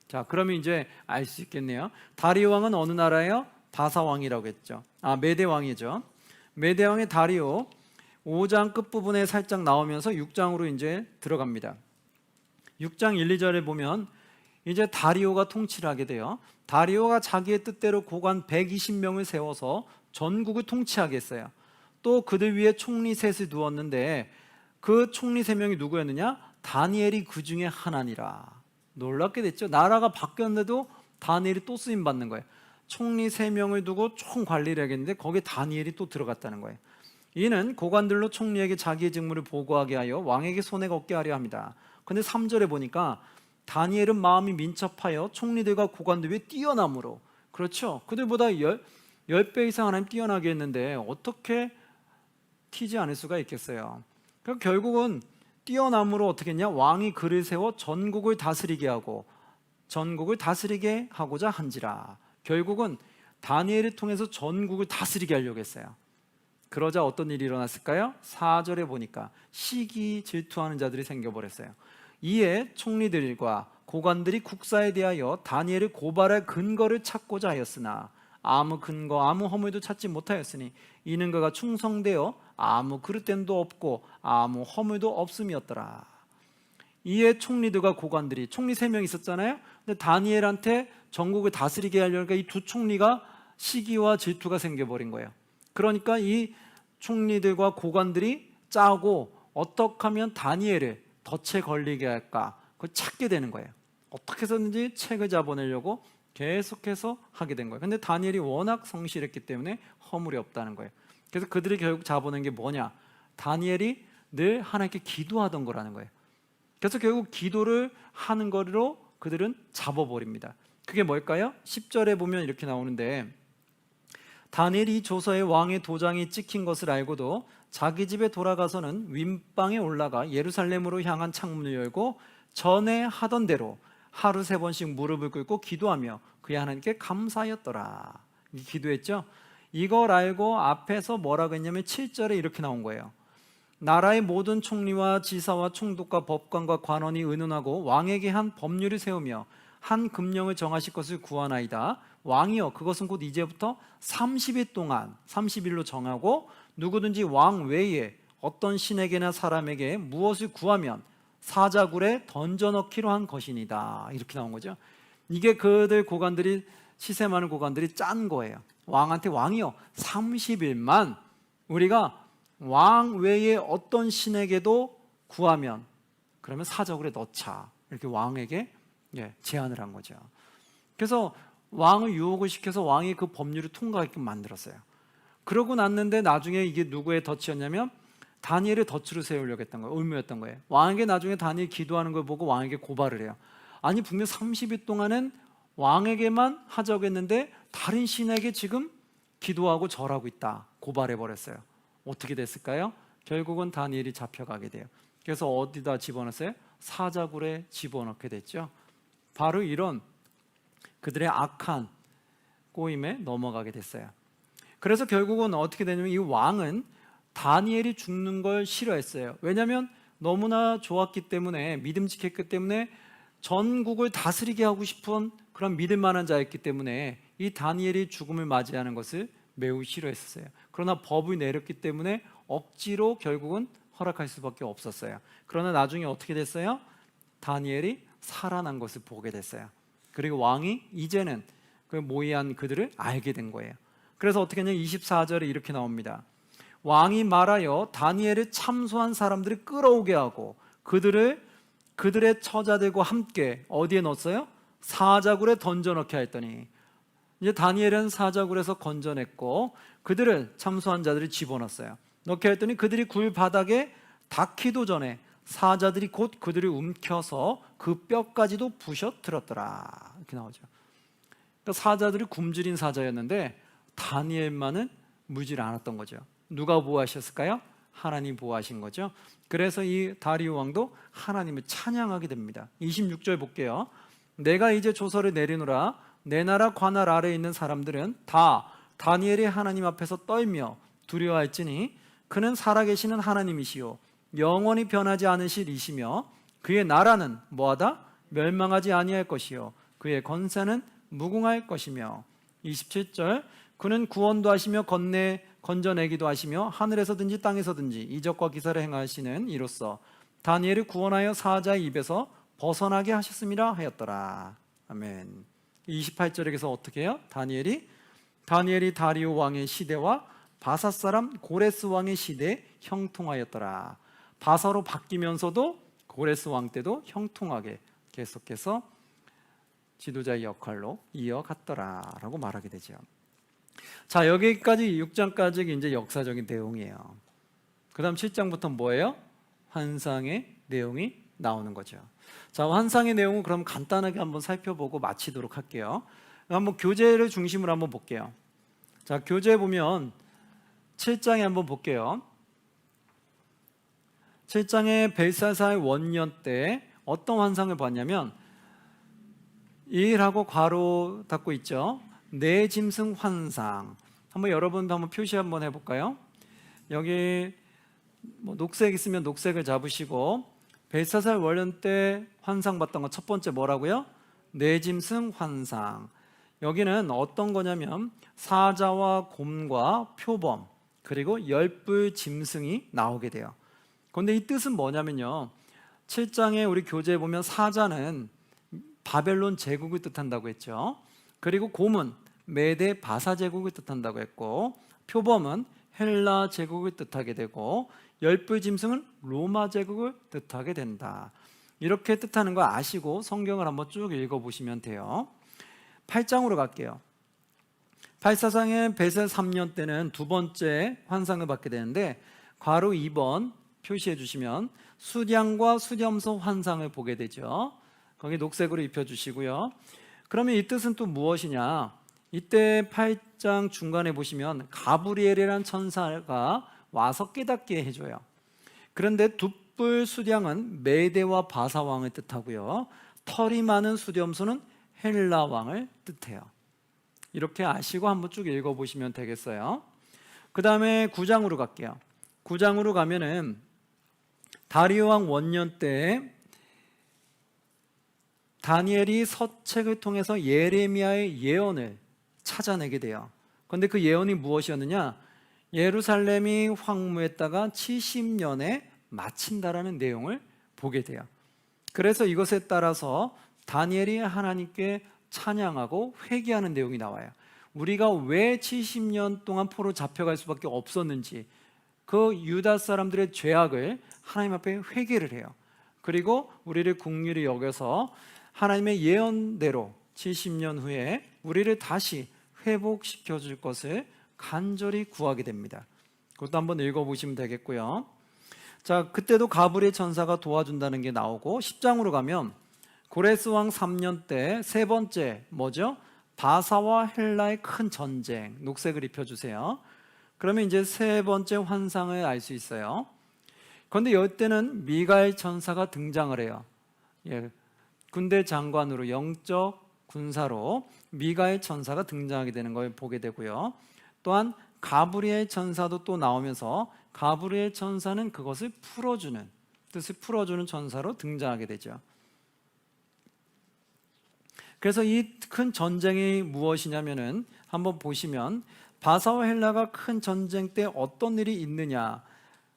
자, 그러면 이제 알 수 있겠네요. 다리오 왕은 어느 나라예요? 바사 왕이라고 했죠. 메대 왕이죠. 메대 왕의 다리오 5장 끝부분에 살짝 나오면서 6장으로 이제 들어갑니다. 6장 1, 2절에 보면 이제 다리오가 통치를 하게 돼요. 다리오가 자기의 뜻대로 고관 120명을 세워서 전국을 통치하게 했어요. 또 그들 위에 총리 셋을 두었는데 그 총리 3명이 누구였느냐? 다니엘이 그 중에 하나니라. 놀랍게 됐죠. 나라가 바뀌었는데도 다니엘이 또 쓰임 받는 거예요. 총리 3명을 두고 총 관리를 하겠는데 거기에 다니엘이 또 들어갔다는 거예요. 이는 고관들로 총리에게 자기의 직무를 보고하게 하여 왕에게 손에 걷게 하려 합니다. 그런데 3절에 보니까 다니엘은 마음이 민첩하여 총리들과 고관들 위에 뛰어남으로, 그렇죠, 그들보다 10배 이상 하나님 뛰어나게 했는데 어떻게 튀지 않을 수가 있겠어요. 그럼 결국은 뛰어남으로 어떻게 했냐? 왕이 그를 세워 전국을 다스리게 하고자 한지라. 결국은 다니엘을 통해서 전국을 다스리게 하려고 했어요. 그러자 어떤 일이 일어났을까요? 4절에 보니까 시기 질투하는 자들이 생겨버렸어요. 이에 총리들과 고관들이 국사에 대하여 다니엘을 고발할 근거를 찾고자 하였으나 아무 근거 아무 허물도 찾지 못하였으니 이는 그가 충성되어 아무 그릇됨도 없고 아무 허물도 없음이었더라. 이에 총리들과 고관들이, 총리 3명 있었잖아요. 근데 다니엘한테 전국을 다스리게 하려니까 이 두 총리가 시기와 질투가 생겨버린 거예요. 그러니까 이 총리들과 고관들이 짜고 어떻게 하면 다니엘을 덫에 걸리게 할까, 그걸 찾게 되는 거예요. 어떻게 해서든지 책을 잡아내려고 계속해서 하게 된 거예요. 근데 다니엘이 워낙 성실했기 때문에 허물이 없다는 거예요. 그래서 그들이 결국 잡아낸 게 뭐냐? 다니엘이 늘 하나님께 기도하던 거라는 거예요. 그래서 결국 기도를 하는 거로 그들은 잡아버립니다. 그게 뭘까요? 10절에 보면 이렇게 나오는데, 다니엘이 조서에 왕의 도장이 찍힌 것을 알고도 자기 집에 돌아가서는 윗방에 올라가 예루살렘으로 향한 창문을 열고 전에 하던 대로 하루 3번씩 무릎을 꿇고 기도하며 그의 하나님께 감사하였더라. 기도했죠. 이걸 알고 앞에서 뭐라고 했냐면 7절에 이렇게 나온 거예요. 나라의 모든 총리와 지사와 총독과 법관과 관원이 의논하고 왕에게 한 법률을 세우며 한 금령을 정하실 것을 구하나이다. 왕이여, 그것은 곧 이제부터 30일 동안 30일로 정하고 누구든지 왕 외에 어떤 신에게나 사람에게 무엇을 구하면 사자굴에 던져넣기로 한 것이니다. 이렇게 나온 거죠. 이게 그들 고관들이, 시세 많은 고관들이 짠 거예요. 왕한테, 왕이여 30일만 우리가 왕 외에 어떤 신에게도 구하면 그러면 사자굴에 넣자, 이렇게 왕에게 제안을 한 거죠. 그래서 왕을 유혹을 시켜서 왕이 그 법률을 통과하게끔 만들었어요. 그러고 났는데 나중에 이게 누구의 덫이었냐면 다니엘의 덫으로 세우려고 했던 거예요. 의무였던 거예요. 왕에게 나중에 다니엘 기도하는 걸 보고 왕에게 고발을 해요. 아니 분명 30일 동안은 왕에게만 하자고 했는데 다른 신에게 지금 기도하고 절하고 있다. 고발해버렸어요. 어떻게 됐을까요? 결국은 다니엘이 잡혀가게 돼요. 그래서 어디다 집어넣었어요? 사자굴에 집어넣게 됐죠. 바로 이런 그들의 악한 꼬임에 넘어가게 됐어요. 그래서 결국은 어떻게 되냐면 이 왕은 다니엘이 죽는 걸 싫어했어요. 왜냐하면 너무나 좋았기 때문에, 믿음직했기 때문에 전국을 다스리게 하고 싶은 그런 믿을 만한 자였기 때문에 이 다니엘이 죽음을 맞이하는 것을 매우 싫어했었어요. 그러나 법을 내렸기 때문에 억지로 결국은 허락할 수밖에 없었어요. 그러나 나중에 어떻게 됐어요? 다니엘이 살아난 것을 보게 됐어요. 그리고 왕이 이제는 그 모의한 그들을 알게 된 거예요. 그래서 어떻게 했냐? 24절에 이렇게 나옵니다. 왕이 말하여 다니엘을 참소한 사람들을 끌어오게 하고 그들의 처자들과 함께 어디에 넣었어요? 사자굴에 던져넣게 했더니, 이제 다니엘은 사자굴에서 건져냈고 그들을 참소한 자들이 집어넣었어요. 넣게 했더니 그들이 굴 바닥에 닿기도 전에 사자들이 곧 그들을 움켜서 그 뼈까지도 부셔뜨렸더라. 이렇게 나오죠. 그러니까 사자들이 굶주린 사자였는데 다니엘만은 물질 않았던 거죠. 누가 보호하셨을까요? 하나님 보호하신 거죠. 그래서 이 다리오 왕도 하나님을 찬양하게 됩니다. 26절 볼게요. 내가 이제 조서를 내리노라. 내 나라 관할 아래에 있는 사람들은 다 다니엘이 하나님 앞에서 떨며 두려워할지니 그는 살아계시는 하나님이시요 영원히 변하지 않으실 이시며 그의 나라는 뭐하다? 멸망하지 아니할 것이요 그의 권세는 무궁할 것이며. 27절 그는 구원도 하시며 건져내기도 하시며 하늘에서든지 땅에서든지 이적과 기사를 행하시는 이로써 다니엘을 구원하여 사자의 입에서 벗어나게 하셨습니다 하였더라. 아멘. 28절에서 어떻게 해요? 다니엘이 다리오 왕의 시대와 바사 사람 고레스 왕의 시대에 형통하였더라. 바사로 바뀌면서도 고레스 왕 때도 형통하게 계속해서 지도자의 역할로 이어갔더라라고 말하게 되죠. 자, 여기까지 6장까지 이제 역사적인 내용이에요. 그 다음 7장부터 뭐예요? 환상의 내용이 나오는 거죠. 자, 환상의 내용은 그럼 간단하게 한번 살펴보고 마치도록 할게요. 한번 교재를 중심으로 한번 볼게요. 자, 교재 보면 7장에 한번 볼게요. 7장에 벨사사의 원년 때 어떤 환상을 봤냐면 1하고 괄호 닫고 있죠. 내 짐승 환상. 한번 여러분도 한번 표시 한번 해볼까요? 여기 뭐 녹색 있으면 녹색을 잡으시고, 벨사살 원년 때 환상 봤던 거 첫 번째 뭐라고요? 내 짐승 환상. 여기는 어떤 거냐면 사자와 곰과 표범 그리고 10뿔 짐승이 나오게 돼요. 그런데 이 뜻은 뭐냐면요, 7장에 우리 교재에 보면 사자는 바벨론 제국을 뜻한다고 했죠. 그리고 곰은 메데 바사 제국을 뜻한다고 했고, 표범은 헬라 제국을 뜻하게 되고, 10뿔 짐승은 로마 제국을 뜻하게 된다. 이렇게 뜻하는 거 아시고 성경을 한번 쭉 읽어보시면 돼요. 8장으로 갈게요. 8사상의 벳의 3년 때는 두 번째 환상을 받게 되는데, 괄호 2번 표시해 주시면 수량과 수렴소 환상을 보게 되죠. 거기 녹색으로 입혀주시고요. 그러면 이 뜻은 또 무엇이냐? 이때 8장 중간에 보시면 가브리엘이라는 천사가 와서 깨닫게 해줘요. 그런데 두 뿔 수량은 메데와 바사 왕을 뜻하고요, 털이 많은 수렴소는 헬라 왕을 뜻해요. 이렇게 아시고 한번 쭉 읽어보시면 되겠어요. 그 다음에 9장으로 갈게요. 9장으로 가면은 다리오 왕 원년 때 다니엘이 서책을 통해서 예레미야의 예언을 찾아내게 돼요. 그런데 그 예언이 무엇이었느냐? 예루살렘이 황무했다가 70년에 마친다라는 내용을 보게 돼요. 그래서 이것에 따라서 다니엘이 하나님께 찬양하고 회개하는 내용이 나와요. 우리가 왜 70년 동안 포로 잡혀갈 수밖에 없었는지, 그 유다 사람들의 죄악을 하나님 앞에 회개를 해요. 그리고 우리를 긍휼히 여겨서 하나님의 예언대로 70년 후에 우리를 다시 회복시켜 줄 것을 간절히 구하게 됩니다. 그것도 한번 읽어보시면 되겠고요. 자, 그때도 가브리엘 천사가 도와준다는 게 나오고, 10장으로 가면 고레스 왕 3년 때 세 번째 뭐죠? 바사와 헬라의 큰 전쟁. 녹색을 입혀주세요. 그러면 이제 세 번째 환상을 알 수 있어요. 그런데 이때는 미가엘 천사가 등장을 해요. 군대 장관으로, 영적 군사로 미가엘 천사가 등장하게 되는 걸 보게 되고요. 또한 가브리엘 천사도 또 나오면서 가브리엘 천사는 그것을 풀어주는, 뜻을 풀어주는 천사로 등장하게 되죠. 그래서 이 큰 전쟁이 무엇이냐면은 한번 보시면 바사와 헬라가 큰 전쟁 때 어떤 일이 있느냐,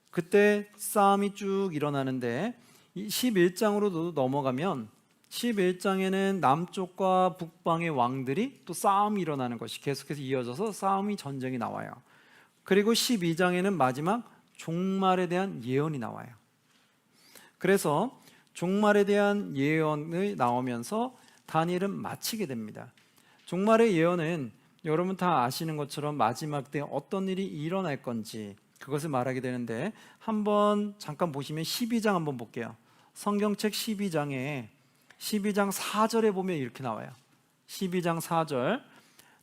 그때 싸움이 쭉 일어나는데 11장으로도 넘어가면 11장에는 남쪽과 북방의 왕들이 또 싸움이 일어나는 것이 계속해서 이어져서 싸움이 전쟁이 나와요. 그리고 12장에는 마지막 종말에 대한 예언이 나와요. 그래서 종말에 대한 예언이 나오면서 다니엘은 마치게 됩니다. 종말의 예언은 여러분 다 아시는 것처럼 마지막 때 어떤 일이 일어날 건지 그것을 말하게 되는데, 한번 잠깐 보시면 12장 한번 볼게요. 성경책 12장에 12장 4절에 보면 이렇게 나와요. 12장 4절,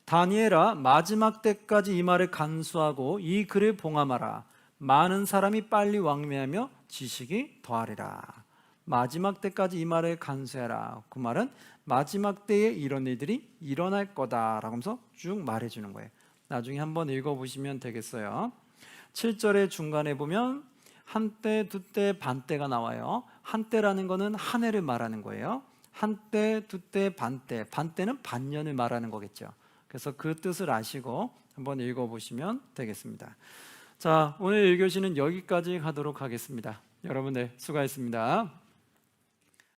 다니엘아 마지막 때까지 이 말을 간수하고 이 글을 봉함하라. 많은 사람이 빨리 왕래하며 지식이 더하리라. 마지막 때까지 이 말을 간수해라. 그 말은 마지막 때에 이런 일들이 일어날 거다라고 하면서 쭉 말해주는 거예요. 나중에 한번 읽어보시면 되겠어요. 7절의 중간에 보면 한때, 두때, 반때가 나와요. 한때라는 거는 한 해를 말하는 거예요. 한때, 두때, 반때, 반때는 반년을 말하는 거겠죠. 그래서 그 뜻을 아시고 한번 읽어보시면 되겠습니다. 자, 오늘 1교시는 여기까지 가도록 하겠습니다. 여러분들 수고하셨습니다.